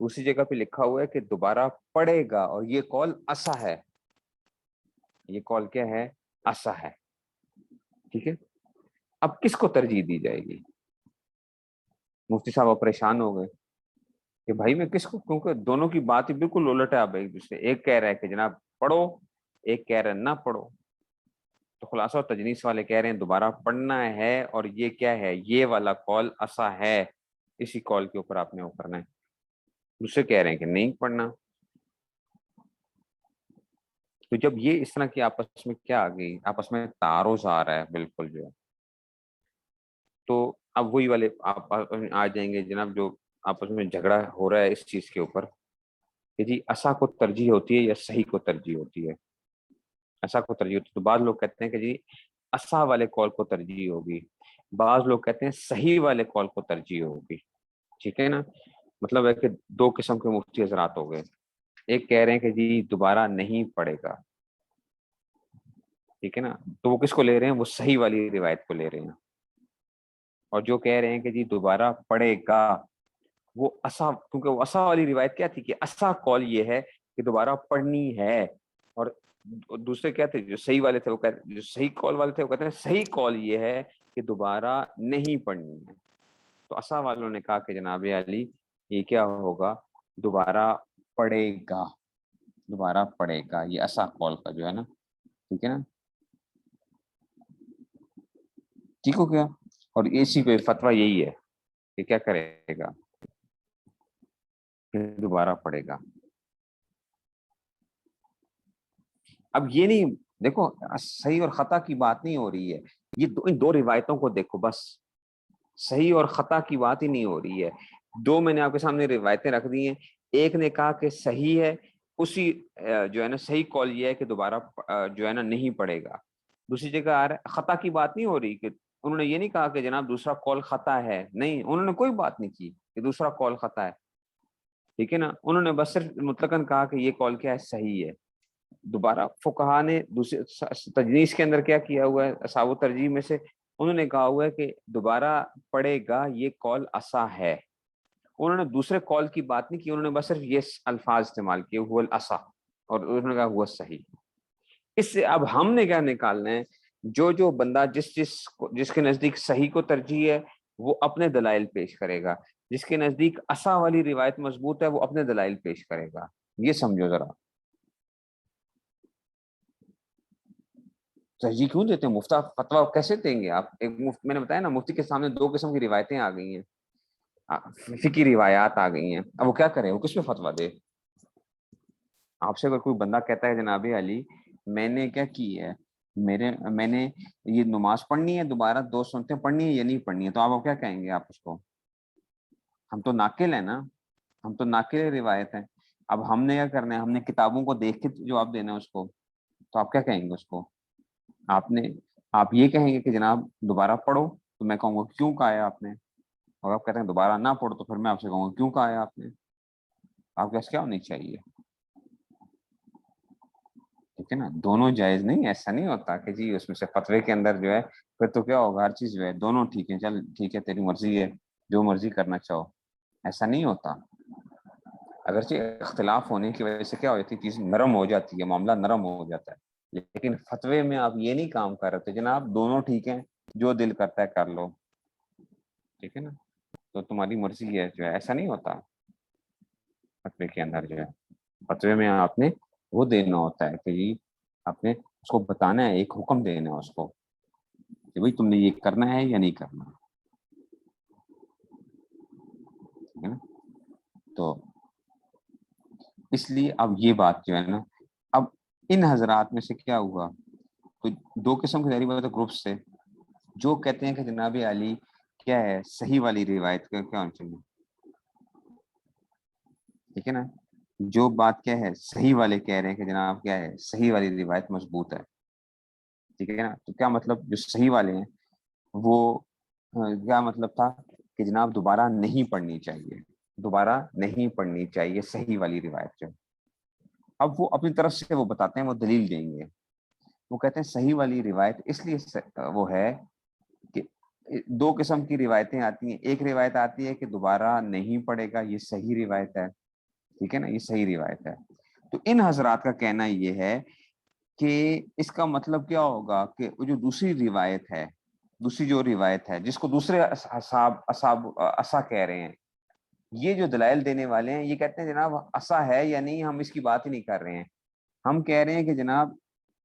دوسری جگہ پہ لکھا ہوا ہے کہ دوبارہ پڑے گا اور یہ قول اصح ہے. یہ قول کیا ہے؟ اصح ہے. ٹھیک ہے. اب کس کو ترجیح دی جائے گی؟ مفتی صاحب پریشان ہو گئے کہ بھائی میں کس کو، کیونکہ دونوں کی بات ہی بالکل الٹ ہے. اب ایک دوسرے، ایک کہہ رہا ہے کہ جناب پڑھو، ایک کہہ رہا ہے نہ پڑھو. تو خلاصہ تجنیس والے کہہ رہے ہیں دوبارہ پڑھنا ہے، اور یہ کیا ہے؟ یہ والا قول اصح ہے، اسی قول کے اوپر آپ نے وہ کرنا ہے. دوسرے کہہ رہے ہیں کہ نہیں پڑھنا. تو جب یہ اس طرح کی آپس میں کیا آ گئی، آپس میں تعارض آ رہا ہے بالکل جو ہے، تو اب وہی والے آپ آ جائیں گے جناب جو آپس میں جھگڑا ہو رہا ہے اس چیز کے اوپر کہ جی اصح کو ترجیح ہوتی ہے یا صحیح کو ترجیح ہوتی ہے. اصح کو ترجیح ہوتی ہے. تو بعض لوگ کہتے ہیں کہ جی اصح والے قول کو ترجیح ہوگی، بعض لوگ کہتے ہیں صحیح والے قول کو ترجیح ہوگی. ٹھیک ہے نا. مطلب ہے کہ دو قسم کے مفتی حضرات ہو گئے. ایک کہہ رہے ہیں کہ جی دوبارہ نہیں پڑے گا. ٹھیک ہے نا. تو وہ کس کو لے رہے ہیں؟ وہ صحیح والی روایت کو لے رہے ہیں. اور جو کہہ رہے ہیں کہ جی دوبارہ پڑے گا، وہ اصح، کیونکہ وہ اصح والی روایت کیا تھی کہ اصح قول یہ ہے کہ دوبارہ پڑھنی ہے. اور دوسرے کیا تھے جو صحیح والے تھے، وہ کہتے، جو صحیح قول والے تھے وہ کہتے ہیں صحیح قول یہ ہے کہ دوبارہ نہیں پڑھنی ہے. تو اصح والوں نے کہا کہ جناب علی یہ کیا ہوگا؟ دوبارہ پڑھے گا. دوبارہ پڑھے گا، یہ اصح قول کا جو ہے نا. ٹھیک ہے نا. ٹھیک ہو گیا. اور اسی پہ فتویٰ یہی ہے کہ کیا کرے گا؟ کہ دوبارہ پڑھے گا. اب یہ نہیں، دیکھو صحیح اور خطا کی بات نہیں ہو رہی ہے، یہ ان دو روایتوں کو دیکھو بس. صحیح اور خطا کی بات ہی نہیں ہو رہی ہے. دو میں نے آپ کے سامنے روایتیں رکھ دی ہیں. ایک نے کہا کہ صحیح ہے، اسی جو ہے نا صحیح قول یہ ہے کہ دوبارہ جو ہے نا نہیں پڑے گا. دوسری جگہ آ رہا ہے خطا کی بات نہیں ہو رہی کہ انہوں نے یہ نہیں کہا کہ جناب دوسرا قول خطا ہے، نہیں، انہوں نے کوئی بات نہیں کی کہ دوسرا قول خطا ہے. ٹھیک ہے نا. انہوں نے بس صرف مطلقاً کہا کہ یہ قول کیا ہے؟ صحیح ہے. دوبارہ فقہا نے دوسرے تجنیس کے اندر کیا کیا ہوا ہے؟ اصحاب ترجیح میں سے انہوں نے کہا ہوا ہے کہ دوبارہ پڑھے گا، یہ قول اصح ہے. انہوں نے دوسرے قول کی بات نہیں کی، انہوں نے بس صرف یہ الفاظ استعمال کیے، هو الاصح، اور انہوں نے کہا هو صحیح. اس سے اب ہم نے کیا نکالنا ہے؟ جو بندہ جس کے نزدیک صحیح کو ترجیح ہے وہ اپنے دلائل پیش کرے گا، جس کے نزدیک اصح والی روایت مضبوط ہے وہ اپنے دلائل پیش کرے گا. یہ سمجھو ذرا. ترجیح کیوں دیتے ہیں؟ مفتہ فتویٰ کیسے دیں گے آپ؟ ایک میں نے بتایا نا مفتی کے سامنے دو قسم کی روایتیں آ گئی ہیں، فقہی روایات آ گئی ہیں. اب وہ کیا کرے؟ وہ کس پہ فتویٰ دے؟ آپ سے اگر کوئی بندہ کہتا ہے جناب علی میں نے کیا کی ہے، میں نے یہ نماز پڑھنی ہے، دوبارہ دو سنتیں پڑھنی ہے یا نہیں پڑھنی ہے، تو آپ کیا کہیں گے؟ آپ اس کو، ہم تو ناقل ہیں نا، ہم تو ناقل روایت ہیں. اب ہم نے کیا کرنا ہے؟ ہم نے کتابوں کو دیکھ کے جواب دینا ہے اس کو. تو آپ کیا کہیں گے اس کو؟ آپ یہ کہیں گے کہ جناب دوبارہ پڑھو، تو میں کہوں گا کیوں کہا ہے آپ نے؟ اور آپ کہتے ہیں دوبارہ نہ پڑھو، تو پھر میں آپ سے کہوں گا کیوں کہا ہے آپ نے؟ آپ کے پاس کیا ہونی چاہیے؟ ٹھیک ہے نا. دونوں جائز نہیں، ایسا نہیں ہوتا کہ جی اس میں سے فتوے کے اندر جو ہے پھر تو کیا ہوگا، ہر چیز جو ہے دونوں ٹھیک ہے، چل ٹھیک ہے تیری مرضی ہے، جو مرضی کرنا چاہو. ایسا نہیں ہوتا. اگرچہ اختلاف ہونے کی وجہ سے کیا ہو جاتی ہے، چیز نرم ہو جاتی ہے، معاملہ نرم ہو جاتا ہے. لیکن فتوے میں آپ یہ نہیں کام کر رہے تھے جناب دونوں ٹھیک ہیں، جو دل کرتا ہے کر لو. ٹھیک ہے نا. تو تمہاری مرضی ہے جو ہے، ایسا نہیں ہوتا فتوے کے اندر جو ہے. فتوے میں آپ نے وہ دینا ہوتا ہے کہ جی آپ نے اس کو بتانا ہے، ایک حکم دینا ہے اس کو کہ بھائی تم نے یہ کرنا ہے یا نہیں کرنا، ٹھیک ہے نا. تو اس لیے اب یہ بات جو ہے نا، اب ان حضرات میں سے کیا ہوا، تو دو قسم کے ظاہری بات ہے گروپس سے، جو کہتے ہیں کہ جناب علی کیا ہے صحیح والی روایت کا کیا ہونا چاہیے، ٹھیک ہے نا. جو بات کیا ہے صحیح والے کہہ رہے ہیں کہ جناب کیا ہے صحیح والی روایت مضبوط ہے، ٹھیک ہے نا. تو کیا مطلب جو صحیح والے ہیں وہ کیا مطلب تھا کہ جناب دوبارہ نہیں پڑھنی چاہیے، دوبارہ نہیں پڑھنی چاہیے صحیح والی روایت جو. اب وہ اپنی طرف سے وہ بتاتے ہیں، وہ دلیل دیں گے. وہ کہتے ہیں صحیح والی روایت اس لیے وہ ہے کہ دو قسم کی روایتیں آتی ہیں. ایک روایت آتی ہے کہ دوبارہ نہیں پڑھے گا، یہ صحیح روایت ہے، ٹھیک ہے نا، یہ صحیح روایت ہے. تو ان حضرات کا کہنا یہ ہے کہ اس کا مطلب کیا ہوگا کہ جو دوسری روایت ہے، دوسری جو روایت ہے جس کو دوسرے اسا کہہ رہے ہیں، یہ جو دلائل دینے والے ہیں یہ کہتے ہیں جناب اسا ہے یا نہیں، ہم اس کی بات ہی نہیں کر رہے ہیں. ہم کہہ رہے ہیں کہ جناب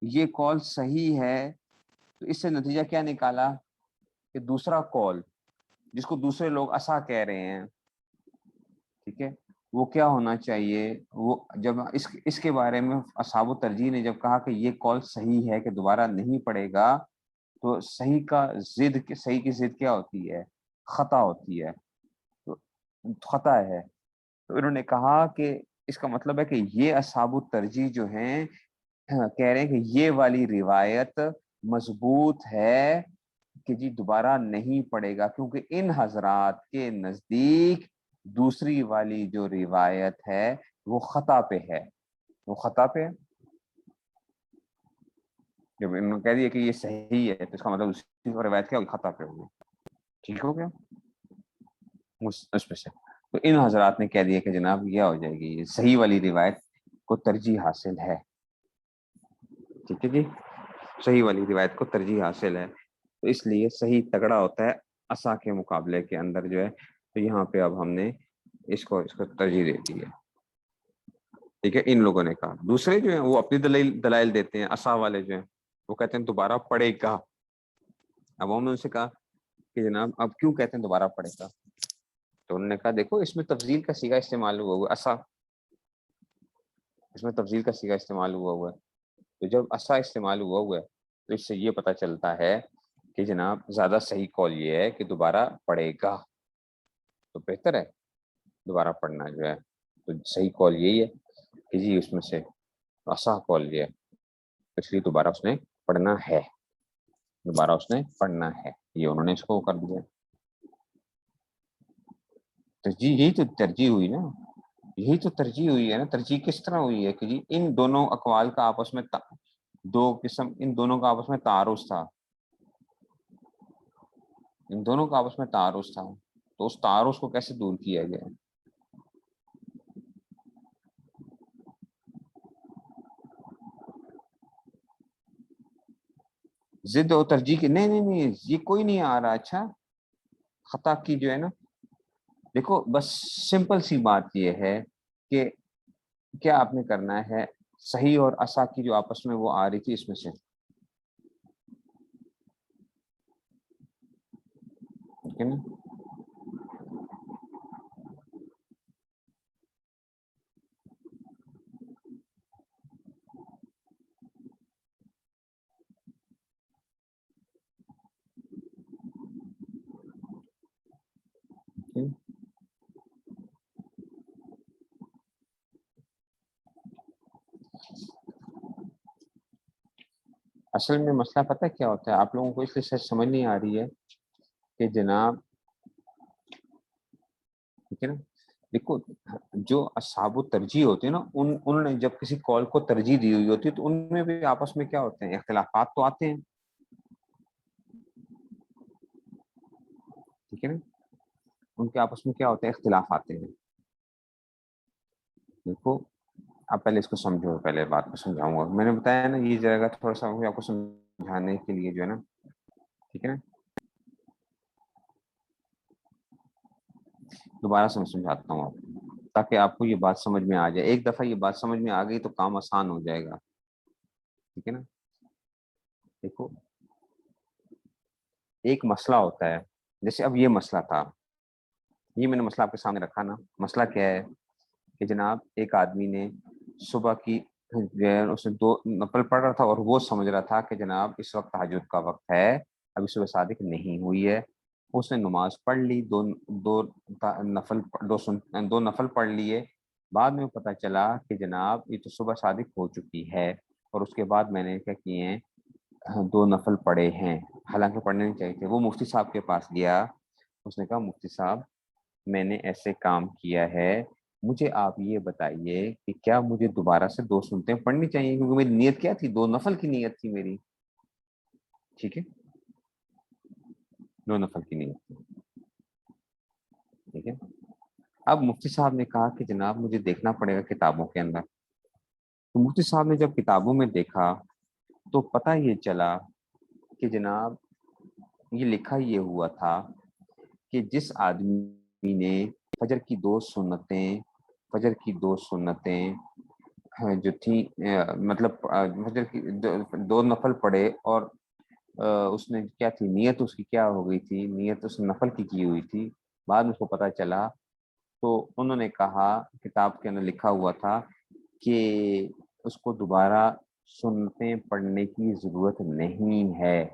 یہ قول صحیح ہے. تو اس سے نتیجہ کیا نکالا کہ دوسرا قول جس کو دوسرے لوگ اسا کہہ رہے ہیں، ٹھیک ہے، وہ کیا ہونا چاہیے. وہ جب اس کے بارے میں اصحاب الترجیح نے جب کہا کہ یہ قول صحیح ہے کہ دوبارہ نہیں پڑے گا، تو صحیح کا صحیح کی ضد کیا ہوتی ہے، خطا ہوتی ہے. تو خطا ہے. تو انہوں نے کہا کہ اس کا مطلب ہے کہ یہ اصحاب الترجیح جو ہیں کہہ رہے ہیں کہ یہ والی روایت مضبوط ہے کہ جی دوبارہ نہیں پڑے گا، کیونکہ ان حضرات کے نزدیک دوسری والی جو روایت ہے وہ خطا پہ ہے، وہ خطا پہ ہے. جب انہوں نے کہہ دیا کہ یہ صحیح ہے تو اس کا مطلب اسی روایت کیا ہوگی، خطا پہ ہوگی. ٹھیک ہو گیا اس پہ سے. تو ان حضرات نے کہہ دیا کہ جناب یہ ہو جائے گی، یہ صحیح والی روایت کو ترجیح حاصل ہے. ٹھیک ہے جی، صحیح والی روایت کو ترجیح حاصل ہے. تو اس لیے صحیح تگڑا ہوتا ہے اسا کے مقابلے کے اندر جو ہے. تو یہاں پہ اب ہم نے اس کو ترجیح دے دی ہے. ٹھیک ہے، ان لوگوں نے کہا. دوسرے جو ہیں وہ اپنی دلائل دیتے ہیں. اسا والے جو ہیں وہ کہتے ہیں دوبارہ پڑھے گا. اب ہم نے ان سے کہا کہ جناب اب کیوں کہتے ہیں دوبارہ پڑھے گا؟ تو انہوں نے کہا دیکھو اس میں تفضیل کا صیغہ استعمال ہوا ہے، اسا، اس میں تفضیل کا صیغہ استعمال ہوا ہے. تو جب اسا استعمال ہوا ہے تو اس سے یہ پتہ چلتا ہے کہ جناب زیادہ صحیح قول یہ ہے کہ دوبارہ پڑھے گا، تو بہتر ہے دوبارہ پڑھنا جو ہے. تو صحیح قول یہی ہے کہ جی اس میں سے اسا قول یہ ہے، اس لیے دوبارہ اس نے پڑھنا ہے، دوبارہ اس نے پڑھنا ہے. یہ انہوں نے اس کو کر دیا. ترجیح یہی تو ترجیح ہوئی نا، یہی تو ترجیح ہوئی ہے نا. ترجیح کس طرح ہوئی ہے کہ جی ان دونوں اقوال کا آپس میں ان دونوں کا آپس میں تعارض تھا، ان دونوں کا آپس میں تعارض تھا. تو اس تعارض کو کیسے دور کیا گیا؟ ضد اور ترجیح کی نہیں یہ کوئی نہیں آ رہا. اچھا خطا کی جو ہے نا، دیکھو بس سمپل سی بات یہ ہے کہ کیا آپ نے کرنا ہے، صحیح اور اسا کی جو آپس میں وہ آ رہی تھی اس میں سے، ٹھیک ہے نا. اصل میں مسئلہ پتہ کیا ہوتا ہے، آپ لوگوں کو اس لیے سچ سمجھ نہیں آ رہی ہے کہ جناب، ٹھیک ہے نا، دیکھو جو اصحاب الترجیح ہوتے ہیں نا، انہوں نے جب کسی قول کو ترجیح دی ہوئی ہوتی ہے تو ان میں بھی آپس میں کیا ہوتے ہیں، اختلافات تو آتے ہیں، ٹھیک ہے نا. ان کے آپس میں کیا ہوتے ہیں، اختلاف آتے ہیں. دیکھو آپ پہلے اس کو سمجھو، پہلے بات کو سمجھاؤں گا. میں نے بتایا نا یہ جگہ تھوڑا سا آپ کو سمجھانے کے لیے جو ہے نا، ٹھیک ہے نا. دوبارہ سے میں سمجھاتا ہوں آپ کو. تاکہ آپ کو یہ بات سمجھ میں آ جائے. ایک دفعہ یہ بات سمجھ میں آ گئی تو کام آسان ہو جائے گا. ٹھیک ہے نا. دیکھو ایک مسئلہ ہوتا ہے، جیسے اب یہ مسئلہ تھا، یہ میں نے مسئلہ آپ کے سامنے رکھا نا. مسئلہ کیا ہے کہ جناب ایک آدمی نے صبح کی جو ہے اس نے 2 نفل پڑھ رہا تھا اور وہ سمجھ رہا تھا کہ جناب اس وقت تہجد کا وقت ہے، ابھی صبح صادق نہیں ہوئی ہے. اس نے نماز پڑھ لی، دو نفل پڑھ لیے. بعد میں پتہ چلا کہ جناب یہ تو صبح صادق ہو چکی ہے، اور اس کے بعد میں نے کیا کیے ہیں، 2 نفل پڑھے ہیں، حالانکہ پڑھنے نہیں چاہیے تھے. وہ مفتی صاحب کے پاس گیا، اس نے کہا مفتی صاحب میں نے ایسے کام کیا ہے، مجھے آپ یہ بتائیے کہ کیا مجھے دوبارہ سے 2 سنتیں پڑھنی چاہیے، کیونکہ میری نیت کیا تھی، 2 نفل کی نیت تھی میری. ٹھیک ہے، 2 نفل کی نیت تھی. ٹھیک ہے. اب مفتی صاحب نے کہا کہ جناب مجھے دیکھنا پڑے گا کتابوں کے اندر. تو مفتی صاحب نے جب کتابوں میں دیکھا تو پتہ یہ چلا کہ جناب یہ لکھا یہ ہوا تھا کہ جس آدمی نے فجر کی 2 سنتیں جو تھیں، مطلب فجر کی 2 نفل پڑھے، اور اس نے کیا تھی نیت، اس کی کیا ہو گئی تھی نیت، اس نے نفل کی ہوئی تھی. بعد میں اس کو پتہ چلا تو انہوں نے کہا، کتاب کے اندر لکھا ہوا تھا کہ اس کو دوبارہ سنتیں پڑھنے کی ضرورت نہیں ہے،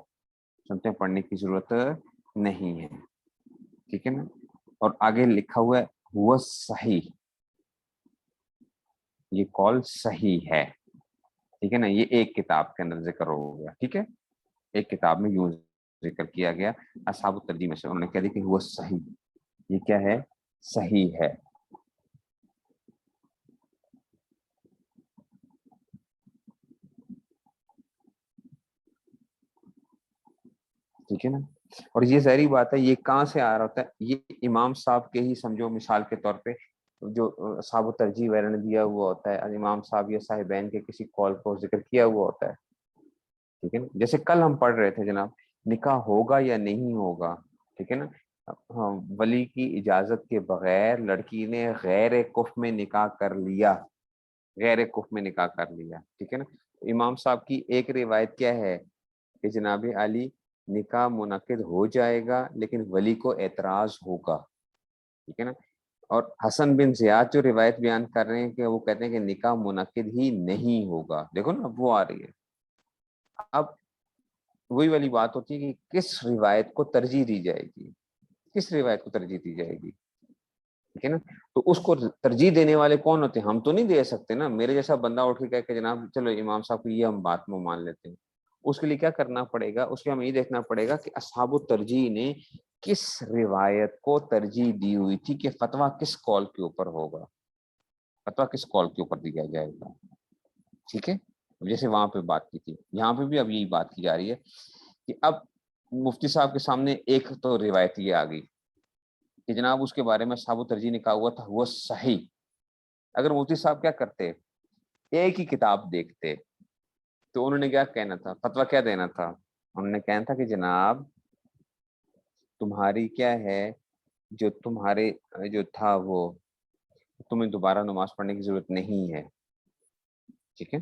سنتیں پڑھنے کی ضرورت نہیں ہے. ٹھیک ہے نا. اور آگے لکھا ہوا ہے وہ صحیح، یہ قول صحیح ہے. ٹھیک ہے نا. یہ ایک کتاب کے اندر ذکر ہو گیا. ٹھیک ہے، ایک کتاب میں یوں ذکر کیا گیا، اصحاب الترجیح میں سے انہوں نے کہہ دیا کہ وہ صحیح، یہ کیا ہے، صحیح ہے. ٹھیک ہے نا. اور یہ ظاہری بات ہے، یہ کہاں سے آ رہا ہوتا ہے، یہ امام صاحب کے ہی سمجھو مثال کے طور پہ جو اصحاب الترجیح وغیرہ نے دیا ہوا ہوتا ہے، امام صاحب یا صاحبین کے کسی قول کو ذکر کیا ہوا ہوتا ہے. ٹھیک ہے نا. جیسے کل ہم پڑھ رہے تھے جناب، نکاح ہوگا یا نہیں ہوگا. ٹھیک ہے نا. ہاں، ولی کی اجازت کے بغیر لڑکی نے غیر کف میں نکاح کر لیا، غیر کف میں نکاح کر لیا. ٹھیک ہے نا. امام صاحب کی ایک روایت کیا ہے کہ جناب علی نکاح منعقد ہو جائے گا لیکن ولی کو اعتراض ہوگا. ٹھیک ہے نا. اور حسن بن زیاد جو روایت بیان کر رہے ہیں کہ وہ کہتے ہیں کہ نکاح منعقد ہی نہیں ہوگا. دیکھو نا اب وہ آ رہی ہے. اب وہی والی بات ہوتی ہے کہ کس روایت کو ترجیح دی جائے گی، کس روایت کو ترجیح دی جائے گی. ٹھیک ہے نا. تو اس کو ترجیح دینے والے کون ہوتے ہیں، ہم تو نہیں دے سکتے نا. میرے جیسا بندہ اٹھ کے کہے کہ جناب چلو امام صاحب کو یہ ہم بات میں مان لیتے ہیں، اس کے لیے کیا کرنا پڑے گا، اس کے ہمیں یہ دیکھنا پڑے گا کہ اصحاب الترجیح نے کس روایت کو ترجیح دی ہوئی تھی، کہ فتویٰ کس قول کے اوپر ہوگا، فتویٰ کس قول کے اوپر دیا جائے گا. ٹھیک ہے. جیسے وہاں پہ بات کی تھی، یہاں پہ بھی اب یہی بات کی جا رہی ہے کہ اب مفتی صاحب کے سامنے ایک تو روایت یہ آ گئی کہ جناب اس کے بارے میں اصحاب الترجیح نے کہا ہوا تھا وہ صحیح. اگر مفتی صاحب کیا کرتے، ایک ہی کتاب دیکھتے، تو انہوں نے کیا کہنا تھا، فتویٰ کیا دینا تھا، انہوں نے کہنا تھا کہ جناب تمہاری کیا ہے، جو تمہارے جو تھا وہ تمہیں دوبارہ نماز پڑھنے کی ضرورت نہیں ہے. ٹھیک ہے،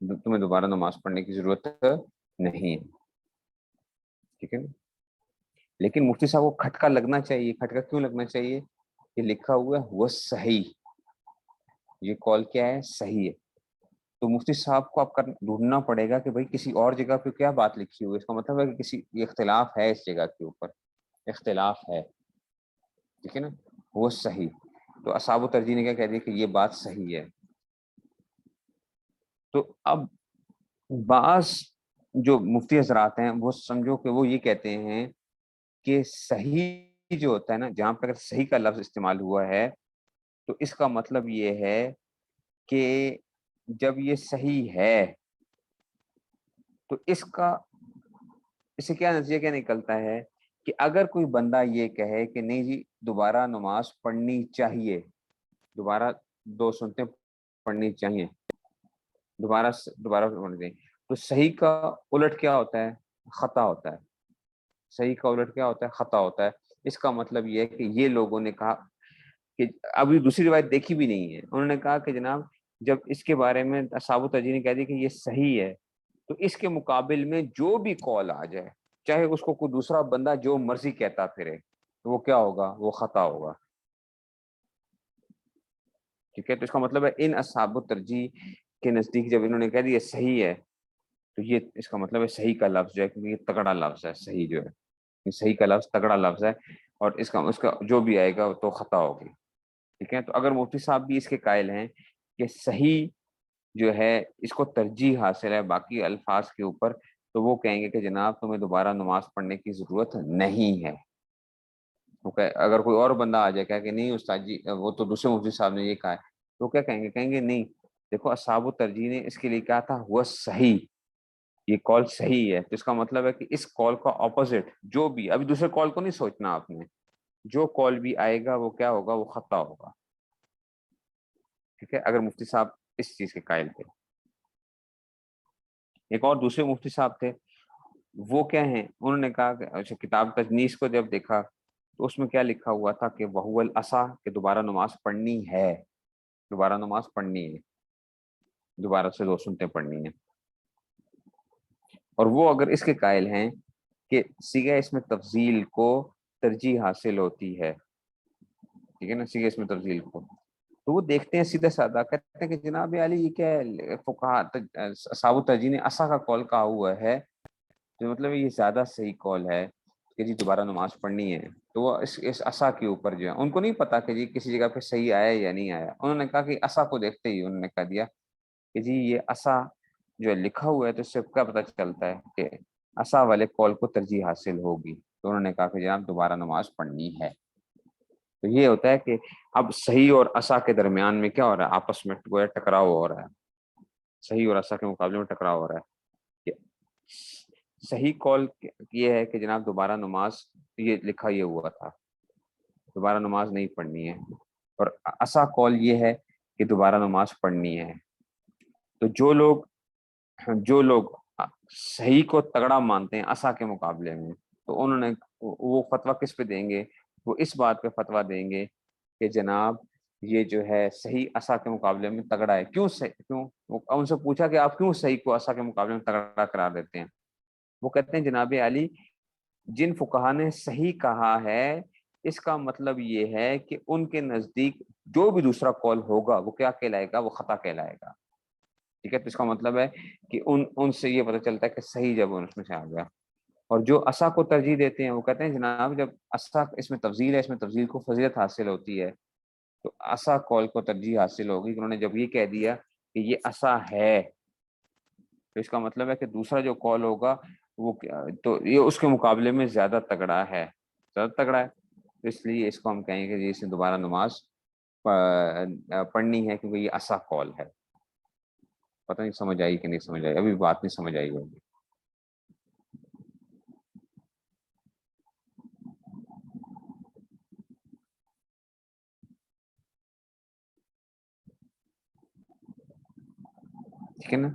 تمہیں دوبارہ نماز پڑھنے کی ضرورت نہیں ہے. ٹھیک ہے. لیکن مفتی صاحب کو کھٹکا لگنا چاہیے. کھٹکا کیوں لگنا چاہیے، یہ لکھا ہوا ہے وہ صحیح، یہ قول کیا ہے، صحیح ہے. تو مفتی صاحب کو آپ کا ڈھونڈنا پڑے گا کہ بھئی کسی اور جگہ پہ کیا بات لکھی ہوئی ہے. اس کا مطلب ہے کہ کسی اختلاف ہے، اس جگہ کے اوپر اختلاف ہے. ٹھیک ہے نا. وہ صحیح. تو اصحاب الترجیح نے کیا کہہ دیا کہ یہ بات صحیح ہے. تو اب بعض جو مفتی حضرات ہیں وہ سمجھو کہ وہ یہ کہتے ہیں کہ صحیح جو ہوتا ہے نا، جہاں پہ اگر صحیح کا لفظ استعمال ہوا ہے تو اس کا مطلب یہ ہے کہ جب یہ صحیح ہے تو اس سے کیا نتیجہ کیا نکلتا ہے کہ اگر کوئی بندہ یہ کہے کہ نہیں جی دوبارہ نماز پڑھنی چاہیے، دوبارہ 2 سنتیں پڑھنی چاہیے، دوبارہ پڑھنی چاہیے، تو صحیح کا الٹ کیا ہوتا ہے، خطا ہوتا ہے. صحیح کا الٹ کیا ہوتا ہے، خطا ہوتا ہے. اس کا مطلب یہ ہے کہ یہ لوگوں نے کہا کہ ابھی دوسری روایت دیکھی بھی نہیں ہے، انہوں نے کہا کہ جناب جب اس کے بارے میں اصحاب الترجیح نے کہہ دی کہ یہ صحیح ہے، تو اس کے مقابل میں جو بھی قول آ جائے، چاہے اس کو کوئی دوسرا بندہ جو مرضی کہتا پھرے، تو وہ کیا ہوگا؟ وہ خطا ہوگا. ٹھیک ہے، تو اس کا مطلب ہے ان اصحاب الترجیح کے نزدیک جب انہوں نے کہہ دیا صحیح ہے، تو یہ اس کا مطلب ہے صحیح کا لفظ جو ہے، کیونکہ یہ تگڑا لفظ ہے. صحیح جو ہے، یہ صحیح کا لفظ تگڑا لفظ ہے، اور اس کا جو بھی آئے گا تو خطا ہوگی. ٹھیک ہے، تو اگر مفتی صاحب بھی اس کے قائل ہیں کہ صحیح جو ہے اس کو ترجیح حاصل ہے باقی الفاظ کے اوپر، تو وہ کہیں گے کہ جناب تمہیں دوبارہ نماز پڑھنے کی ضرورت نہیں ہے. اگر کوئی اور بندہ آ جائے کہ نہیں استاد جی وہ تو دوسرے مفتی صاحب نے یہ کہا ہے، تو کیا کہیں گے؟ کہیں گے نہیں، دیکھو اصحاب الترجیح نے اس کے لیے کہا تھا وہ صحیح، یہ کال صحیح ہے، تو اس کا مطلب ہے کہ اس کال کا اپوزٹ جو بھی، ابھی دوسرے کال کو نہیں سوچنا آپ نے، جو کال بھی آئے گا وہ کیا ہوگا؟ وہ خطا ہوگا. ٹھیک ہے، اگر مفتی صاحب اس چیز کے قائل تھے. ایک اور دوسرے مفتی صاحب تھے، وہ کیا ہیں؟ انہوں نے کہا کہ اچھا کتاب تجنیس کو جب دیکھا تو اس میں کیا لکھا ہوا تھا کہ وہو العصا، کہ دوبارہ نماز پڑھنی ہے، دوبارہ نماز پڑھنی ہے، دوبارہ سے 2 سنتیں پڑھنی ہیں. اور وہ اگر اس کے قائل ہیں کہ صیغہ اس میں تفضیل کو ترجیح حاصل ہوتی ہے، ٹھیک ہے نا، صیغہ اس میں تفضیل کو، تو وہ دیکھتے ہیں سیدھا سادہ، کہتے ہیں کہ جناب علی یہ کیا ہے؟ فقہا اصحاب الترجیح نے عصا کا قول کہا ہوا ہے، تو مطلب یہ زیادہ صحیح قول ہے کہ جی دوبارہ نماز پڑھنی ہے. تو وہ اس عصا کے اوپر جو ہے، ان کو نہیں پتا کہ جی کسی جگہ پہ صحیح آیا یا نہیں آیا، انہوں نے کہا کہ عصا کو دیکھتے ہی انہوں نے کہہ دیا کہ جی یہ عصا جو ہے لکھا ہوا ہے، تو اس سے کیا پتہ چلتا ہے کہ عصا والے قول کو ترجیح حاصل ہوگی. تو انہوں نے کہا کہ جناب دوبارہ نماز پڑھنی ہے. تو یہ ہوتا ہے کہ اب صحیح اور عصا کے درمیان میں کیا ہو رہا ہے؟ آپس میں گویا ٹکراؤ ہو رہا ہے، صحیح اور عصا کے مقابلے میں ٹکراؤ ہو رہا ہے. صحیح قول یہ ہے کہ جناب دوبارہ نماز، یہ لکھا یہ ہوا تھا، دوبارہ نماز نہیں پڑھنی ہے، اور عصا قول یہ ہے کہ دوبارہ نماز پڑھنی ہے. تو جو لوگ صحیح کو تگڑا مانتے ہیں عصا کے مقابلے میں، تو انہوں نے وہ فتویٰ کس پہ دیں گے؟ وہ اس بات پہ فتویٰ دیں گے کہ جناب یہ جو ہے صحیح عصا کے مقابلے میں تگڑا ہے. کیوں ان سے پوچھا کہ آپ کیوں صحیح کو عصا کے مقابلے میں تگڑا قرار دیتے ہیں؟ وہ کہتے ہیں جناب علی جن فقہا نے صحیح کہا ہے، اس کا مطلب یہ ہے کہ ان کے نزدیک جو بھی دوسرا قول ہوگا وہ کیا کہلائے گا؟ وہ خطا کہلائے گا. ٹھیک ہے، تو اس کا مطلب ہے کہ ان سے یہ پتہ چلتا ہے کہ صحیح جب اس میں سے آ گیا. اور جو عصا کو ترجیح دیتے ہیں وہ کہتے ہیں جناب جب عصا اس میں تفضیل ہے، اس میں تفضیل کو فضیلت حاصل ہوتی ہے، تو عصا قول کو ترجیح حاصل ہوگی. انہوں نے جب یہ کہہ دیا کہ یہ عصا ہے، تو اس کا مطلب ہے کہ دوسرا جو قول ہوگا وہ تو یہ اس کے مقابلے میں زیادہ تگڑا ہے، زیادہ تگڑا ہے. تو اس لیے اس کو ہم کہیں گے کہ اس نے دوبارہ نماز پڑھنی ہے، کیونکہ یہ عصا قول ہے. پتہ نہیں سمجھ آئی کہ نہیں سمجھ آئی؟ ابھی بات نہیں سمجھ آئی ہوگی. ٹھیک ہے نا،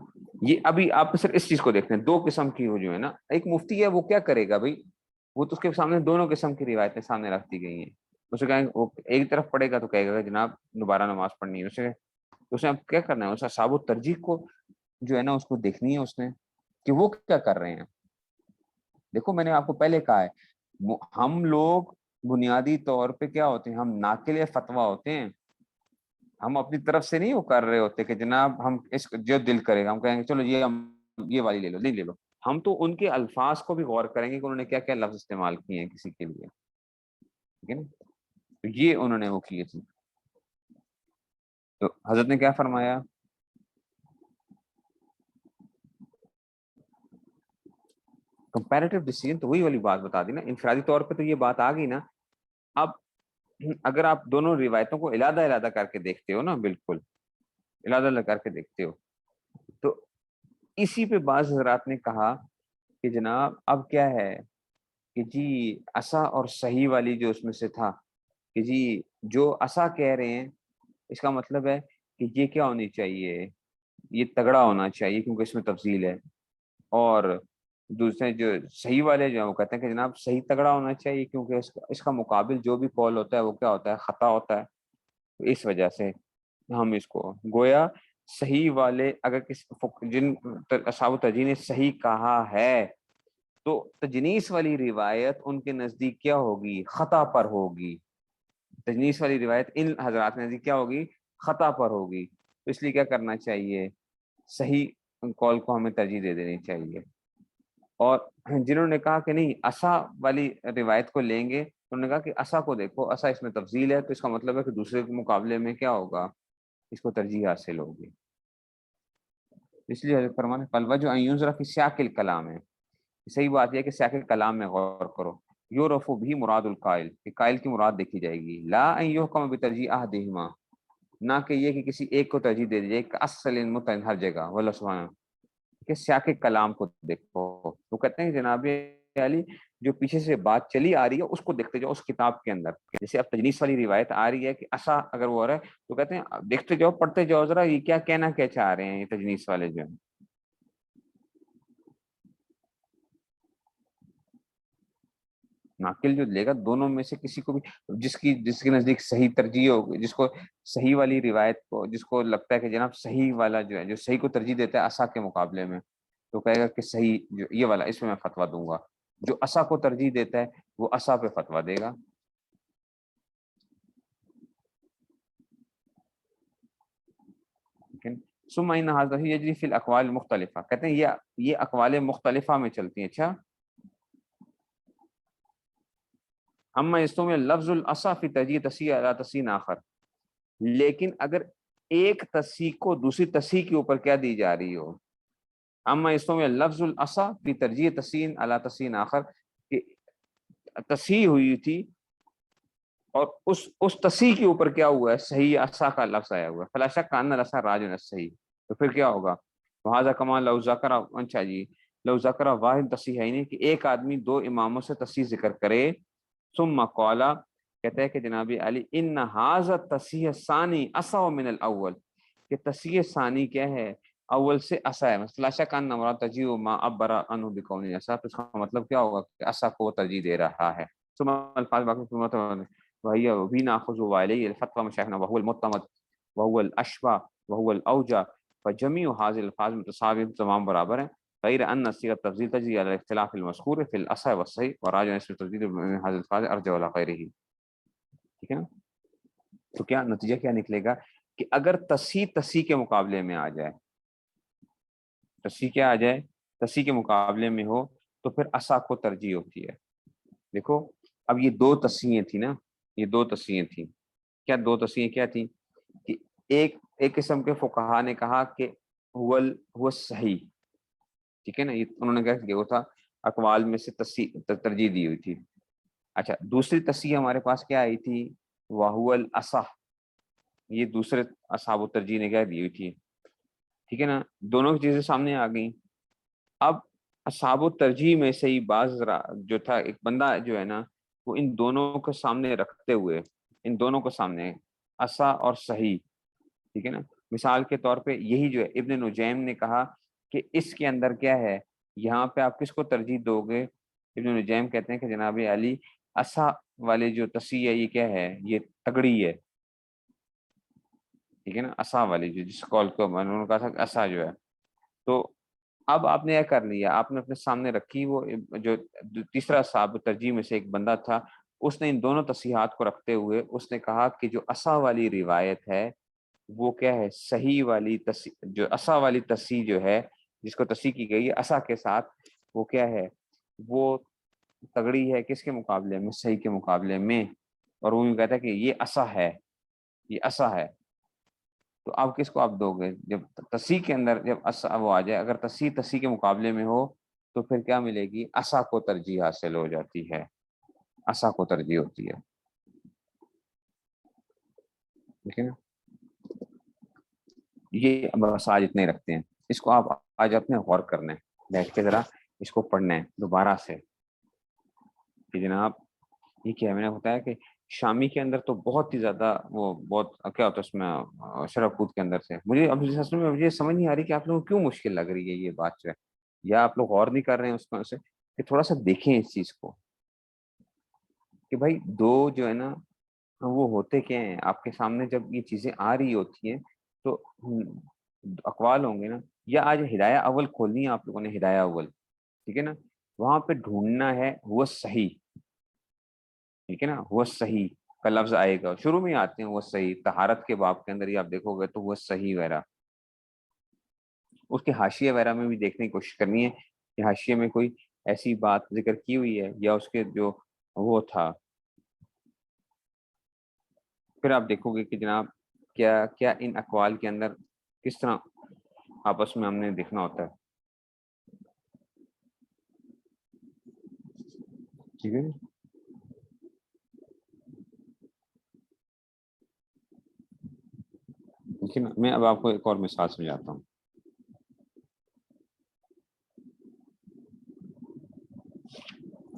یہ ابھی آپ صرف اس چیز کو دیکھتے ہیں. 2 قسم کی جو ہے نا، ایک مفتی ہے وہ کیا کرے گا بھائی، وہ تو اس کے سامنے دونوں قسم کی روایتیں سامنے رکھ دی گئی ہیں. اسے کہیں وہ ایک طرف پڑھے گا تو کہے گا کہ جناب دوبارہ نماز پڑھنی ہے. اسے اب کیا کرنا ہے؟ اسے اصحاب الترجیح کو جو ہے نا اس کو دیکھنی ہے اس نے کہ وہ کیا کر رہے ہیں. دیکھو میں نے آپ کو پہلے کہا ہے ہم لوگ بنیادی طور پہ کیا ہوتے ہیں؟ ہم ناقل فتویٰ ہوتے ہیں. ہم اپنی طرف سے نہیں وہ کر رہے ہوتے کہ جناب ہم اس جو دل کرے گا ہم کہیں گے چلو یہ والی لے لو، نہیں لے لو. ہم تو ان کے الفاظ کو بھی غور کریں گے کہ انہوں نے کیا کیا لفظ استعمال کیے ہیں کسی کے لیے. ٹھیک ہے نا، تو یہ انہوں نے وہ کیے تھے. تو حضرت نے کیا فرمایا؟ کمپیریٹو ڈیسیژن، تو وہی والی بات بتا دی نا، انفرادی طور پہ تو یہ بات آ گئی نا. اب اگر آپ دونوں روایتوں کو علیحدہ علیحدہ کر کے دیکھتے ہو نا، بالکل علیحدہ علیحدہ کر کے دیکھتے ہو، تو اسی پہ بعض حضرات نے کہا کہ جناب اب کیا ہے کہ جی عصا اور صحیح والی جو اس میں سے تھا کہ جی جو عصا کہہ رہے ہیں اس کا مطلب ہے کہ یہ کیا ہونی چاہیے؟ یہ تگڑا ہونا چاہیے کیونکہ اس میں تفضیل ہے. اور دوسرے جو صحیح والے جو ہیں وہ کہتے ہیں کہ جناب صحیح تگڑا ہونا چاہیے کیونکہ اس کا مقابل جو بھی قول ہوتا ہے وہ کیا ہوتا ہے؟ خطا ہوتا ہے. اس وجہ سے ہم اس کو گویا صحیح والے اگر جن اصحاب ترجیح نے صحیح کہا ہے تو تجنیس والی روایت ان کے نزدیک کیا ہوگی؟ خطا پر ہوگی. تجنیس والی روایت ان حضرات کے نزدیک کیا ہوگی؟ خطا پر ہوگی. تو اس لیے کیا کرنا چاہیے؟ صحیح قول کو ہمیں ترجیح دے دینی چاہیے. اور جنہوں نے کہا کہ نہیں عصا والی روایت کو لیں گے، انہوں نے کہا کہ عصا کو دیکھو، عصا اس میں تفضیل ہے، تو اس کا مطلب ہے کہ دوسرے کے مقابلے میں کیا ہوگا؟ اس کو ترجیح حاصل ہوگی. اس لیے حضرت فرمانے فالوجہ ان ينظر فی سیاق الکلام ہے. صحیح بات یہ کہ سیاق کلام میں غور کرو. یورف بھی مراد القائل، کہ قائل کی مراد دیکھی جائے گی. لا ان یحکم بترجیح احدہما، نہ کہ یہ کہ کسی ایک کو ترجیح دے دی جائے کہ اصل متعین ہر جگہ. واللہ سبحانہ کہ سیاق کلام کو دیکھو. وہ کہتے ہیں جناب علی جو پیچھے سے بات چلی آ رہی ہے اس کو دیکھتے جاؤ اس کتاب کے اندر. جیسے اب تجنیس والی روایت آ رہی ہے کہ عصا اگر وہ ہو رہا ہے تو کہتے ہیں دیکھتے جاؤ، پڑھتے جاؤ ذرا یہ کیا کہنا کیا چاہ رہے ہیں یہ تجنیس والے جو ہیں. ناقل جو لے گا دونوں میں سے کسی کو بھی، جس کے نزدیک صحیح ترجیح ہوگی، جس کو صحیح والی روایت کو، جس کو لگتا ہے کہ جناب صحیح والا جو ہے، جو صحیح کو ترجیح دیتا ہے عصا کے مقابلے میں، تو کہے گا کہ صحیح جو یہ والا اس میں فتویٰ دوں گا. جو عصا کو ترجیح دیتا ہے وہ عصا پہ فتویٰ دے گا. ثم ان هذا يجري في الاقوال المختلفه، کہتے ہیں یہ اقوال مختلفہ میں چلتی ہیں. اچھا اما اس میں لفظ العصا فی ترجیح تصحیح علی تصحیح آخر، لیکن اگر ایک تصحیح کو دوسری تصحیح کے اوپر کیا دی جا رہی ہو، اما اس میں لفظ العصا فی ترجیح تصحیح علی تصحیح آخر، کہ تصحیح ہوئی تھی اور اس تصحیح کے اوپر کیا ہوا ہے؟ صحیح عصا کا لفظ آیا ہوا ہے. فلا شک ان العصا راجع صحیح، تو پھر کیا ہوگا؟ وہذا کما لو ذکر، اچھا جی لو ذکر واحد تصحیح ہے نہیں کہ ایک آدمی دو اماموں سے تصحیح ذکر کرے، ثم قال کہتے ہیں کہ جناب علی ان ھذا تصحیح ثانی اصح من الاول، کہ تصحیح ثانی کیا ہے؟ اول سے اصح ہے. مثلا شک ان مراد ترجیح ما عبر عنہ بکون اصح، تو اس کا مطلب کیا ہوگا کہ اصح کو وہ ترجیح دے رہا ہے. ثم الفاظ باقی وهي وبه ناخذ وعليه الفتوى مشايخنا وهو المعتمد وهو الاشبه وهو الاوجه، فجميع هذه الالفاظ متساويه تمام برابر ہیں، غیر ان صيغه التفضيل تجري على الاختلاف المذكور في الاصح والصحيح وراجع اسم التفضيل من هذه الالفاظ ارجع ولا غيره. ٹھیک ہے نا؟ تو کیا نتیجہ کیا نکلے گا کہ اگر تصحیح کے مقابلے میں آ جائے، تصحیح کیا آ جائے؟ تصحیح کے مقابلے میں ہو تو پھر اصح کو ترجیح ہوتی ہے. دیکھو اب یہ دو تصحیحیں تھیں نا، یہ دو تصحیحیں تھیں. کیا دو تصحیحیں کیا تھیں؟ کہ ایک قسم کے فقہا نے کہا کہ هو صحیح، ٹھیک ہے نا، یہ انہوں نے کہا کہ وہ تھا اقوال میں سے ترجیح دی ہوئی تھی. اچھا دوسری تصحیح ہمارے پاس کیا آئی تھی؟ وَهُوَ الْأَصَحُ، یہ دوسرے اصحاب ترجیح نے کیا دی ہوئی تھی. ٹھیک ہے نا، دونوں کی چیزیں سامنے آ گئیں. اب اصحاب ترجیح میں سے ہی بعض جو تھا ایک بندہ جو ہے نا، وہ ان دونوں کو سامنے رکھتے ہوئے، ان دونوں کو سامنے اصح اور صحیح، ٹھیک ہے نا، مثال کے طور پہ یہی جو ہے ابن نجیم نے کہا کہ اس کے اندر کیا ہے، یہاں پہ آپ کس کو ترجیح دو گے؟ ابن نجیم کہتے ہیں کہ جناب علی اصح والے جو تصحیح ہے یہ کیا ہے؟ یہ تگڑی ہے. ٹھیک ہے نا، اصح والی جس قول کو انہوں نے کہا تھا کہ اصح جو ہے. تو اب آپ نے یہ کر لیا، آپ نے اپنے سامنے رکھی وہ جو تیسرا صاحب ترجیح میں سے ایک بندہ تھا، اس نے ان دونوں تصحیحات کو رکھتے ہوئے اس نے کہا کہ جو اصح والی روایت ہے وہ کیا ہے؟ صحیح والی جو اصح والی تصحیح جو ہے، جس کو تصحیح کی گئی ہے اصح کے ساتھ، وہ کیا ہے؟ وہ تگڑی ہے کس کے مقابلے میں؟ صحیح کے مقابلے میں. اور وہ کہتا ہے کہ یہ اصح ہے، یہ اصح ہے. تو آپ کس کو آپ دو گے؟ جب تصحیح کے اندر جب وہ آ جائے، اگر تصحیح کے مقابلے میں ہو تو پھر کیا ملے گی؟ اصح کو ترجیح حاصل ہو جاتی ہے، اصح کو ترجیح ہوتی ہے. ٹھیک ہے نا، یہ بس آج اتنے رکھتے ہیں. اس کو آپ آج اپنے غور کرنا ہے، بیٹھ کے ذرا اس کو پڑھنا ہے دوبارہ سے کہ جناب یہ کیا میں نے بتایا کہ شامی کے اندر تو بہت ہی زیادہ وہ بہت کیا ہوتا ہے اس میں شرح خود کے اندر سے. مجھے اب اصل میں مجھے سمجھ نہیں آ رہی کہ آپ لوگوں کو کیوں مشکل لگ رہی ہے یہ بات جو ہے، یا آپ لوگ غور نہیں کر رہے ہیں اس میں سے کہ تھوڑا سا دیکھیں اس چیز کو کہ بھائی دو جو ہے نا وہ ہوتے کیا ہیں آپ کے سامنے جب یہ چیزیں آ رہی ہوتی ہیں تو اقوال ہوں گے نا. یا آج ہدایہ اول کھولنی ہے آپ لوگوں نے, ہدایہ اول, ٹھیک ہے نا, وہاں پہ ڈھونڈنا ہے وہ صحیح, ٹھیک ہے نا, وہ صحیح کا لفظ آئے گا, شروع میں ہی آتے ہیں وہ صحیح, طہارت کے باب کے اندر ہی آپ دیکھو گے تو وہ صحیح وغیرہ, اس کے حاشیے وغیرہ میں بھی دیکھنے کی کوشش کرنی ہے کہ حاشیے میں کوئی ایسی بات ذکر کی ہوئی ہے یا اس کے جو وہ تھا. پھر آپ دیکھو گے کہ جناب کیا کیا ان اقوال کے اندر کس طرح آپس میں ہم نے دیکھنا ہوتا ہے, ٹھیک ہے. لیکن میں اب آپ کو ایک اور مثال سمجھاتا ہوں.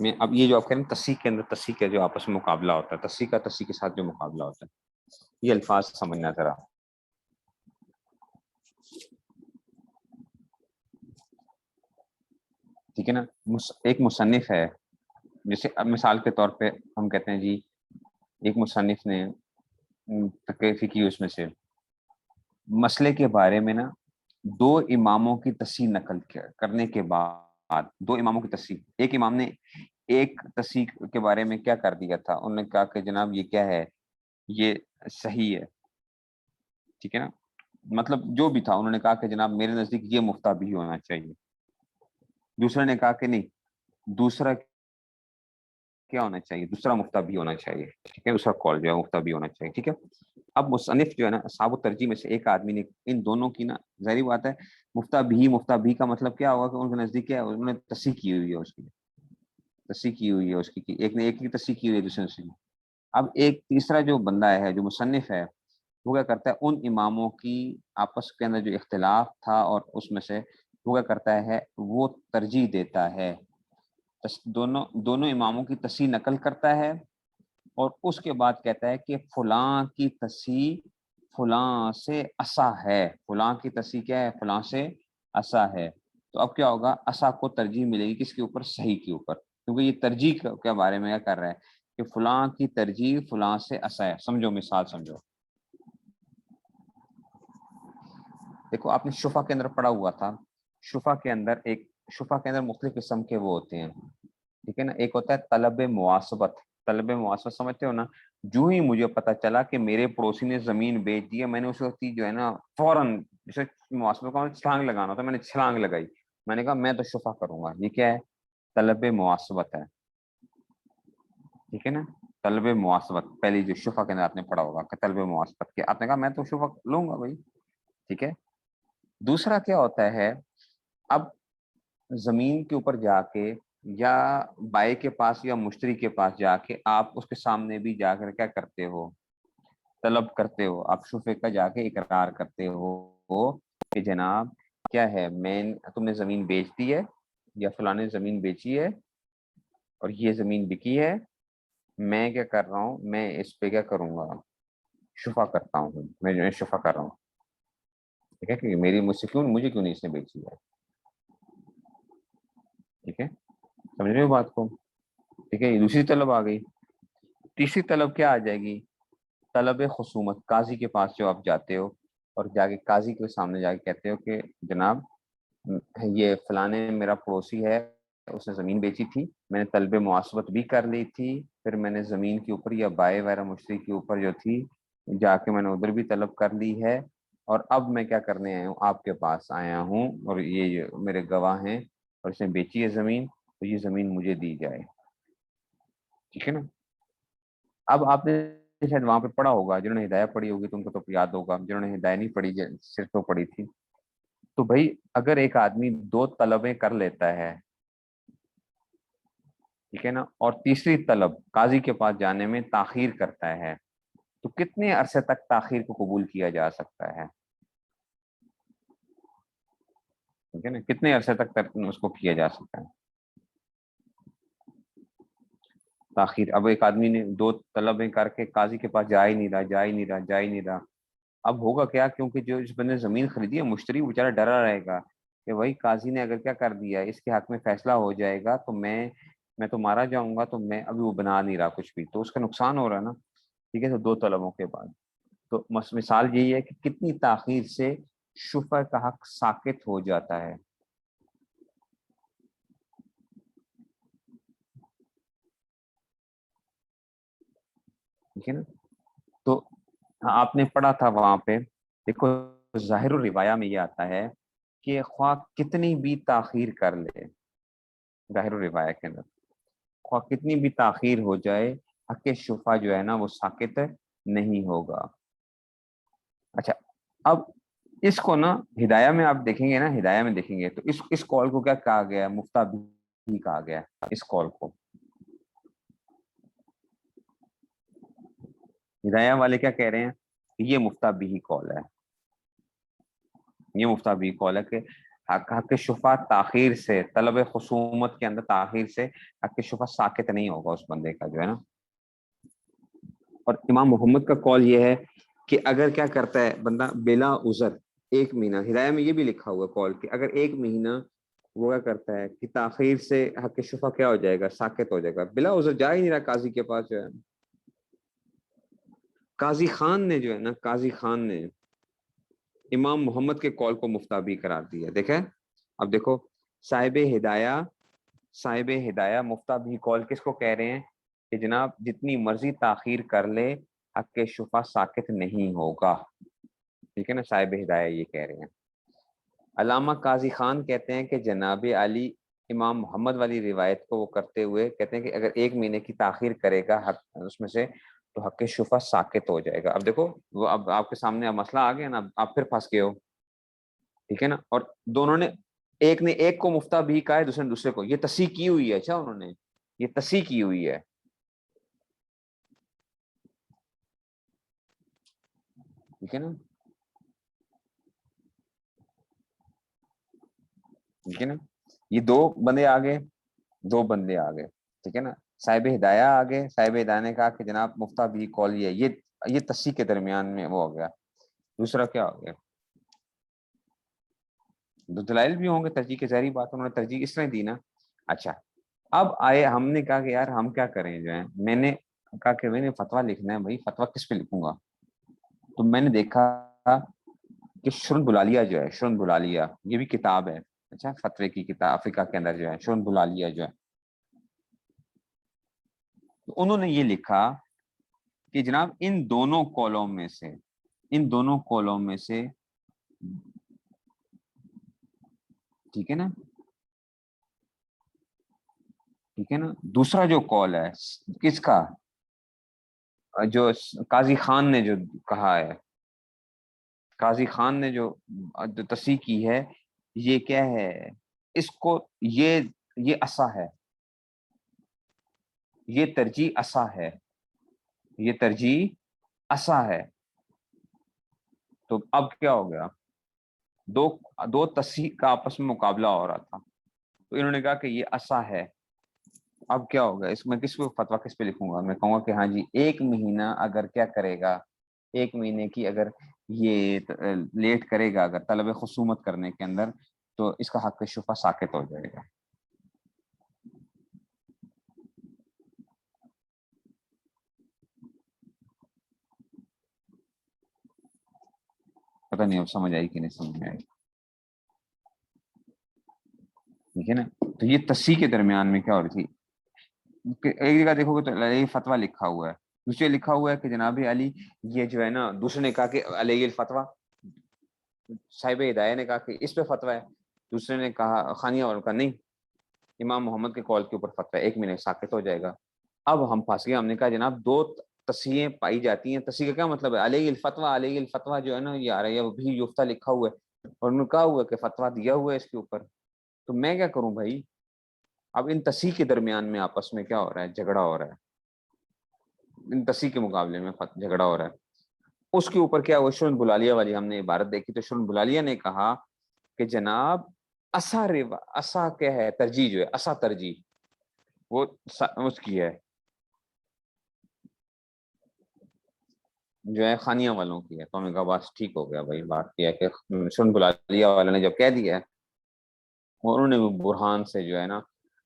میں اب یہ جو آپ کہہ رہے ہیں تصحیح کے اندر, تصحیح کا جو آپس میں مقابلہ ہوتا ہے, تصحیح کا تصحیح کے ساتھ جو مقابلہ ہوتا ہے, یہ الفاظ سمجھنا ذرا. ٹھیک ہے نا, ایک مصنف ہے, جیسے اب مثال کے طور پہ ہم کہتے ہیں جی ایک مصنف نے تکلیفی کی, اس میں سے مسئلے کے بارے میں نا دو اماموں کی تصحیح نقل کرنے کے بعد, دو اماموں کی تصحیح, ایک امام نے ایک تصحیح کے بارے میں کیا کر دیا تھا, انہوں نے کہا کہ جناب یہ کیا ہے, یہ صحیح ہے, ٹھیک ہے نا, مطلب جو بھی تھا انہوں نے کہا کہ جناب میرے نزدیک یہ مفتہ بھی ہونا چاہیے. دوسرے نے کہا کہ نہیں, دوسرا کیا ہونا چاہیے, دوسرا مفتہ بھی ہونا چاہیے, ٹھیک ہے, دوسرا کال جو ہے مفتہ بھی ہونا چاہیے, ٹھیک ہے. اب مصنف جو ہے نا اصحاب الترجیح میں سے ایک آدمی نے ان دونوں کی نا, ظاہری بات ہے مفتہ بھی کا مطلب کیا ہوگا کہ ان کے نزدیک کیا ہے, انہوں نے تصحیح کی ہوئی ہے, اس کی تصحیح کی ہوئی ہے, اس کی ایک نے ایک کی تصحیح کی ہوئی ہے, دوسرے نے. اب ایک تیسرا جو بندہ ہے جو مصنف ہے وہ کیا کرتا ہے, ان اماموں کی آپس کے اندر جو اختلاف تھا اور اس میں سے وہ کیا کرتا ہے, وہ ترجیح دیتا ہے, دونوں اماموں کی تصحیح نقل کرتا ہے, اور اس کے بعد کہتا ہے کہ فلاں کی تصحیح فلاں سے اصح ہے, فلاں کی تصحیح کیا ہے, فلاں سے اصح ہے. تو اب کیا ہوگا, اصح کو ترجیح ملے گی کس کے اوپر, صحیح کے اوپر, کیونکہ یہ ترجیح کے بارے میں کیا کر رہا ہے کہ فلاں کی ترجیح فلاں سے اصح ہے. سمجھو مثال سمجھو, دیکھو آپ نے شفا کے اندر پڑھا ہوا تھا, شفا کے اندر شفا کے اندر مختلف قسم کے وہ ہوتے ہیں, ٹھیک ہے نا. ایک ہوتا ہے طلب مواسبت, طلب مواسبت سمجھتے ہو نا, جو ہی مجھے پتا چلا کہ میرے پڑوسی نے زمین بیچ دی ہے, میں نے اس وقت جو ہے نا فوراً, جیسے مواسبت کو چھلانگ لگانا ہوتا ہے, میں نے چھلانگ لگائی, میں نے کہا میں تو شفا کروں گا. یہ کیا ہے, طلب مواسبت ہے, ٹھیک ہے نا. طلب مواسبت پہلی جو شفا کے اندر آپ نے پڑھا ہوگا کہ طلب مواسبت کے, آپ نے کہا میں تو شفا لوں گا بھائی, ٹھیک ہے. دوسرا کیا ہوتا ہے, اب زمین کے اوپر جا کے یا بائی کے پاس یا مشتری کے پاس جا کے آپ اس کے سامنے بھی جا کر کیا کرتے ہو, طلب کرتے ہو, آپ شفے کا جا کے اقرار کرتے ہو کہ جناب کیا ہے, تم نے زمین بیچ دی ہے یا فلاں نے زمین بیچی ہے اور یہ زمین بکی ہے, میں کیا کر رہا ہوں, میں اس پہ کیا کروں گا, شفا کرتا ہوں, میں جو ہے شفا کر رہا ہوں, ٹھیک ہے, کہ میری مجھے کیوں نہیں اس نے بیچی ہے, ٹھیک ہے, سمجھ رہے ہو بات کو, ٹھیک ہے. یہ دوسری طلب آ گئی. تیسری طلب کیا آ جائے گی, طلب خصومت, قاضی کے پاس جو آپ جاتے ہو اور جا کے قاضی کے سامنے جا کے کہتے ہو کہ جناب یہ فلانے میرا پڑوسی ہے, اس نے زمین بیچی تھی, میں نے طلب مواسبت بھی کر لی تھی, پھر میں نے زمین کے اوپر یا بائے وغیرہ مشتری کے اوپر جو تھی جا کے میں نے ادھر بھی طلب کر لی ہے, اور اب میں کیا کرنے آیا ہوں, آپ کے پاس آیا ہوں, اور یہ میرے گواہ ہیں اور اس نے بیچی ہے زمین, تو یہ زمین مجھے دی جائے, ٹھیک ہے نا. اب آپ نے شاید وہاں پہ پڑھا ہوگا, جنہوں نے ہدایت پڑھی ہوگی تو ان کو تو یاد ہوگا, جنہوں نے ہدایت نہیں پڑھی صرف تو پڑھی تھی, تو بھائی اگر ایک آدمی دو طلبیں کر لیتا ہے, ٹھیک ہے نا, اور تیسری طلب قاضی کے پاس جانے میں تاخیر کرتا ہے, تو کتنے عرصے تک تاخیر کو قبول کیا جا سکتا ہے, ٹھیک ہے نا, کتنے عرصے تک اس کو کیا جا سکتا ہے تاخیر. اب ایک آدمی نے دو طلبیں کر کے قاضی کے پاس جا ہی نہیں رہا, اب ہوگا کیا, کیونکہ جو اس بندے نے زمین خریدی ہے, مشتری بیچارہ ڈرا رہے گا کہ وہی قاضی نے اگر کیا کر دیا, اس کے حق میں فیصلہ ہو جائے گا تو میں تو مارا جاؤں گا, تو میں ابھی وہ بنا نہیں رہا کچھ بھی, تو اس کا نقصان ہو رہا ہے نا. ٹھیک ہے، تو 2 طلبوں کے بعد. تو مثال یہی ہے کہ کتنی تاخیر سے شفع کا حق ساکت ہو جاتا ہے. ٹھیک ہے نا. تو آپ نے پڑھا تھا وہاں پہ، دیکھو ظاہر الروایہ میں یہ آتا ہے کہ خواہ کتنی بھی تاخیر کر لے، ظاہر الروایہ کے اندر خواہ کتنی بھی تاخیر ہو جائے، حق شفا جو ہے نا وہ ساکت نہیں ہوگا. اچھا، اب اس کو نا ہدایہ میں آپ دیکھیں گے نا، ہدایہ میں دیکھیں گے تو اس کال کو کیا کہا گیا ہے؟ مفتہ بھی کہا گیا ہے اس کال کو. ہدایہ والے کیا کہہ رہے ہیں کہ یہ مفتہ بھی کال ہے، یہ مفتہ بھی کال ہے کہ حق شفا تاخیر سے، طلب خصومت کے اندر تاخیر سے حق شفا ساکت نہیں ہوگا اس بندے کا جو ہے نا. اور امام محمد کا قول یہ ہے کہ اگر کیا کرتا ہے بندہ بلا عذر 1 مہینہ، ہدایہ میں یہ بھی لکھا ہوا قول کہ اگر 1 مہینہ وہ کیا کرتا ہے کہ تاخیر سے حق شفا کیا ہو جائے گا؟ ساکت ہو جائے گا. بلا عذر جا ہی نہیں رہا قاضی کے پاس جو ہے. قاضی خان نے جو ہے نا، قاضی خان نے امام محمد کے قول کو مفتابی قرار دیا. دیکھیں اب دیکھو، صاحب ہدایہ مفتابی قول کس کو کہہ رہے ہیں کہ جناب جتنی مرضی تاخیر کر لے حق شفا ساکت نہیں ہوگا. ٹھیک ہے نا، صاحب ہدایہ یہ کہہ رہے ہیں. علامہ قاضی خان کہتے ہیں کہ جناب علی امام محمد والی روایت کو وہ کرتے ہوئے کہتے ہیں کہ اگر 1 مہینے کی تاخیر کرے گا حق اس میں سے تو حق شفا ساکت ہو جائے گا. اب دیکھو وہ اب آپ کے سامنے اب مسئلہ آ گیا نا، آپ پھر پھنس گئے ہو. ٹھیک ہے نا، اور دونوں نے ایک کو مفتہ بھی کہا ہے، دوسرے نے دوسرے کو. یہ تصحیح کی ہوئی ہے. اچھا، انہوں نے یہ تصحیح کی ہوئی ہے. ٹھیک ہے نا، ٹھیک ہے نا. یہ 2 بندے آگے، 2 بندے آگے. ٹھیک ہے نا، صاحب ہدایہ آگے. صاحب ہدایہ نے کہا کہ جناب مفتہ بھی قول یہ تصحیح کے درمیان میں وہ ہو گیا. دوسرا کیا ہو گیا؟ دلائل بھی ہوں گے ترجیح کے، ظاہری بات انہوں نے ترجیح اس طرح دی نا. اچھا، اب آئے ہم نے کہا کہ یار ہم کیا کریں جو ہے. میں نے کہا کہ میں نے فتویٰ لکھنا ہے بھائی، فتویٰ کس پہ لکھوں گا؟ تو میں نے دیکھا کہ شرن بلالیہ جو ہے، شرن بلالیہ یہ بھی کتاب ہے. اچھا، فتوے کی کتاب افریقہ کے اندر جو ہے، شرن بلالیہ جو ہے. تو انہوں نے یہ لکھا کہ جناب ان دونوں قولوں میں سے، ٹھیک ہے نا، ٹھیک ہے نا، دوسرا جو قول ہے کس کا، جو قاضی خان نے جو کہا ہے، قاضی خان نے جو تصحیح کی ہے، یہ کیا ہے اس کو، یہ اصح ہے، یہ ترجیح اصح ہے، یہ ترجیح اصح ہے. تو اب کیا ہو گیا؟ دو تصحیح کا آپس میں مقابلہ ہو رہا تھا. تو انہوں نے کہا کہ یہ اصح ہے. اب کیا ہوگا اس میں، کس کو فتویٰ کس پہ لکھوں گا؟ میں کہوں گا کہ ہاں جی 1 مہینہ اگر کیا کرے گا، 1 مہینے کی اگر یہ لیٹ کرے گا اگر طلب خصومت کرنے کے اندر، تو اس کا حق شفا ساکت ہو جائے گا. پتہ نہیں اب سمجھ آئی کہ نہیں سمجھ میں آئی. ٹھیک ہے نا، تو یہ تصحیح کے درمیان میں کیا ہو رہی تھی. ایک جگہ دیکھو گے تو علیہ فتویٰ لکھا ہوا ہے، دوسرے لکھا ہوا ہے کہ جناب علی یہ جو ہے نا، دوسرے نے کہا کہ علیہ الفتویٰ، صاحب ہدایہ نے کہا کہ اس پہ فتویٰ ہے، دوسرے نے کہا خانیہ والوں کا نہیں، امام محمد کے قول کے اوپر فتویٰ ہے، 1 مہینے ساکت ہو جائے گا. اب ہم پھنس گئے. ہم نے کہا جناب 2 تصحیحیں پائی جاتی ہیں. تصحیح کا کیا مطلب ہے؟ علیہ الفتویٰ، علیہ الفتویٰ جو ہے نا یہ آ رہی ہے، وہ بھی یفتہ لکھا ہوا ہے اور انہوں نے کہا ہوا ہے کہ فتویٰ دیا ہوا ہے اس کے اوپر. تو میں کیا کروں بھائی؟ اب ان تصحیح کے درمیان میں آپس میں کیا ہو رہا ہے؟ جھگڑا ہو رہا ہے. ان تصحیح کے مقابلے میں جھگڑا ہو رہا ہے. اس کے اوپر کیا ہوا؟ شرن بلالیہ والی ہم نے عبارت دیکھی. تو شرن بلالیہ نے کہا کہ جناب اصح کیا ہے؟ ترجیح جو ہے، اصح ترجیح وہ اس کی ہے جو ہے خانیہ والوں کی ہے. تو ہم نے کہا بس ٹھیک ہو گیا بھائی. بات کیا کہ شرن بلالیہ والے نے جب کہہ دیا ہے، اور انہوں نے برہان سے جو ہے نا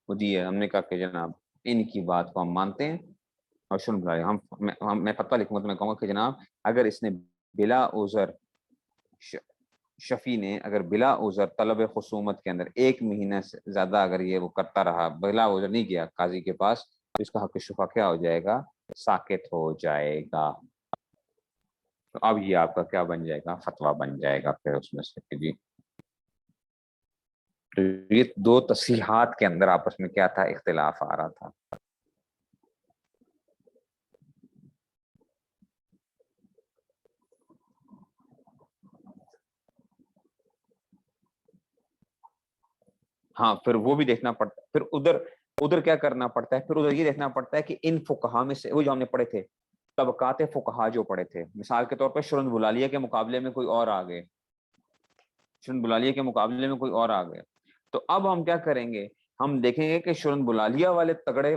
وہ دی ہے. ہم نے کہا کہ جناب ان کی بات کو ہم مانتے ہیں اور شرن بلا میں فتویٰ لکھوں گا تو میں کہوں گا کہ جناب اگر اس نے بلا عذر، شفیع نے اگر بلا عذر طلب خصومت کے اندر 1 مہینہ سے زیادہ اگر یہ وہ کرتا رہا، بلا عذر نہیں گیا قاضی کے پاس، تو اس کا حق شفا کیا ہو جائے گا؟ ساکت ہو جائے گا۔ تو اب یہ آپ کا کیا بن جائے گا؟ فتویٰ بن جائے گا پھر اس میں سے کہ جی۔ تو یہ 2 تصحیحات کے اندر آپس میں کیا تھا؟ اختلاف آ رہا تھا۔ ہاں پھر وہ بھی دیکھنا پڑتا ہے، پھر ادھر کیا کرنا پڑتا ہے؟ پھر ادھر یہ دیکھنا پڑتا ہے کہ ان فقہا میں سے، وہ جو ہم نے پڑھے تھے طبقات فقہا جو پڑھے تھے، مثال کے طور پر شرن بلالیہ کے مقابلے میں کوئی اور آ گئے، شرن بلالیہ کے مقابلے میں کوئی اور آ گئے، تو اب ہم کیا کریں گے؟ ہم دیکھیں گے کہ شرن بلالیہ والے تگڑے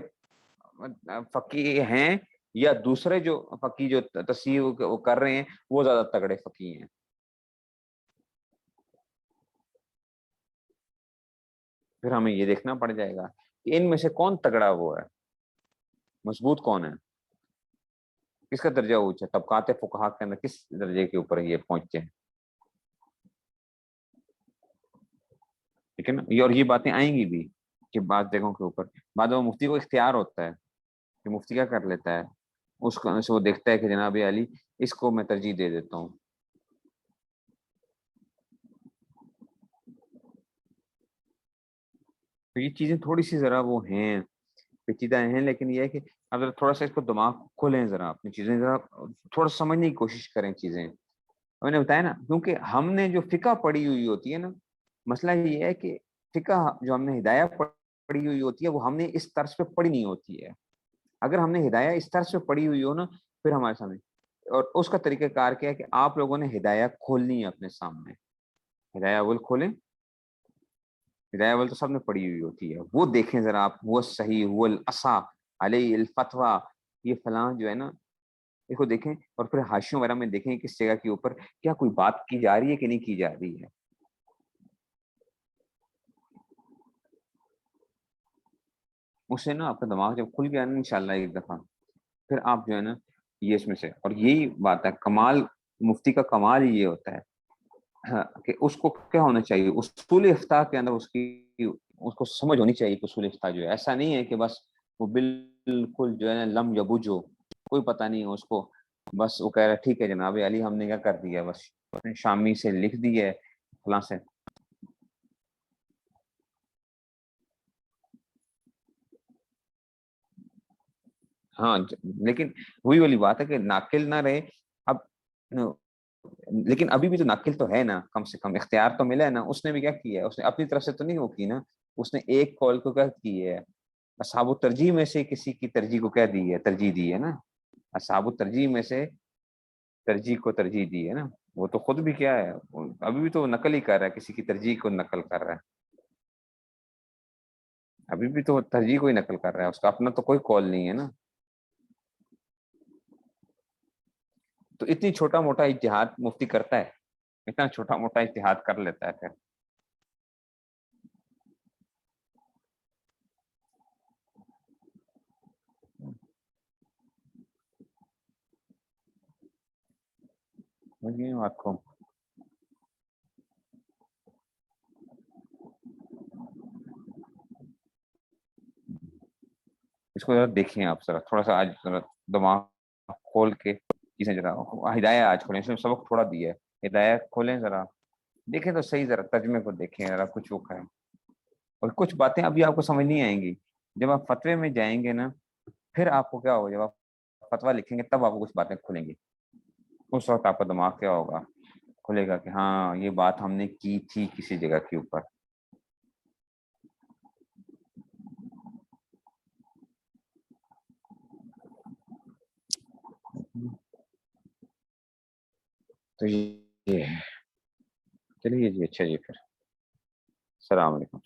فقی ہیں یا دوسرے جو فقی جو تصحیح کر رہے ہیں وہ زیادہ تگڑے فقی ہیں۔ پھر ہمیں یہ دیکھنا پڑ جائے گا کہ ان میں سے کون تگڑا وہ ہے، مضبوط کون ہے، کس کا درجہ اونچا ہے، طبقات فقہا کے اندر کس درجے کے اوپر یہ پہنچتے ہیں، ٹھیک ہے نا؟ اور یہ باتیں آئیں گی بھی کہ بعض جگہوں کے اوپر بعد میں مفتی کو اختیار ہوتا ہے کہ مفتی کیا کر لیتا ہے، اس کو سے وہ دیکھتا ہے کہ جناب علی اس کو میں ترجیح دے دیتا ہوں۔ تو یہ چیزیں تھوڑی سی ذرا وہ ہیں، پیچیدہ ہیں، لیکن یہ ہے کہ اگر تھوڑا سا اس کو دماغ کھولیں، ذرا اپنی چیزیں ذرا تھوڑا سمجھنے کی کوشش کریں چیزیں۔ میں نے بتایا نا، کیونکہ ہم نے جو فقہ پڑھی ہوئی ہوتی ہے نا، مسئلہ یہ ہے کہ فقہ جو ہم نے ہدایہ پڑھی ہوئی ہوتی ہے وہ ہم نے اس طرز پہ پڑھی نہیں ہوتی ہے۔ اگر ہم نے ہدایہ اس طرز پہ پڑھی ہوئی ہو نا، پھر ہمارے سامنے، اور اس کا طریقہ کار کیا ہے کہ آپ لوگوں نے ہدایہ کھولنی ہے اپنے سامنے، ہدایہ اول کھولیں، ہدایہ اول تو سب نے پڑھی ہوئی ہوتی ہے، وہ دیکھیں ذرا آپ، وہ صحیح، وہ الاصح علیہ الفتویٰ، یہ فلاں جو ہے نا اس کو دیکھیں، اور پھر حاشیوں وغیرہ میں دیکھیں کس جگہ کے اوپر کیا کوئی بات کی جا رہی ہے کہ نہیں کی جا رہی ہے۔ اس سے نا آپ کا دماغ جب کھل گیا نا انشاءاللہ ایک دفعہ، پھر آپ جو ہے نا یہ اس میں سے، اور یہی بات ہے کمال، مفتی کا کمال ہی یہ ہوتا ہے ہاں، کہ اس کو کیا ہونا چاہیے اصول افتاء کے اندر، اس کو سمجھ ہونی چاہیے کہ اصول افتاء جو ہے ایسا نہیں ہے کہ بس وہ بالکل جو ہے نا لم یبج ہو، کوئی پتہ نہیں ہے اس کو، بس وہ کہہ رہا ہے ٹھیک ہے جناب علی ہم نے کیا کر دیا، بس شامی سے لکھ دی ہے فلاں سے۔ ہاں لیکن وہی والی بات ہے کہ ناقل نہ رہے اب، لیکن ابھی بھی تو ناقل تو ہے نا، کم سے کم اختیار تو ملا ہے نا، اس نے بھی کیا کیا ہے، اس نے اپنی طرف سے تو نہیں وہ کی نا، اس نے ایک کال کو کیا کی ہے، اصحاب الترجیح میں سے کسی کی ترجیح کو کیا دی ہے، ترجیح دی ہے نا، اصحاب الترجیح میں سے ترجیح کو ترجیح دی ہے نا، وہ تو خود بھی کیا ہے، ابھی بھی تو نقل ہی کر رہا ہے، کسی کی ترجیح کو نقل کر رہا ہے، ابھی بھی تو ترجیح کو ہی نقل کر رہا ہے، اس کا اپنا تو کوئی کال نہیں ہے نا۔ تو اتنی چھوٹا موٹا اجتہاد مفتی کرتا ہے، اتنا چھوٹا موٹا اجتہاد کر لیتا ہے پھر۔ سمجھ آپ کو؟ اس کو ذرا دیکھیں آپ، ذرا تھوڑا سا آج ذرا دماغ کھول کے چیزیں، ذرا ہدایہ آج کھولیں، اس نے سبق تھوڑا دیا ہے، ہدایہ کھولیں ذرا، دیکھیں تو صحیح، ذرا ترجمے کو دیکھیں ذرا، کچھ وہ کریں، اور کچھ باتیں ابھی آپ کو سمجھ نہیں آئیں گی، جب آپ فتوے میں جائیں گے نا، پھر آپ کو کیا ہوگا، جب آپ فتویٰ لکھیں گے تب آپ کو کچھ باتیں کھلیں گی، اس وقت آپ کا دماغ کیا ہوگا، کھلے گا کہ ہاں یہ بات ہم نے کی تھی کسی جگہ کے اوپر۔ تو یہ ہے، چلیے جی، اچھا جی، پھر السلام علیکم۔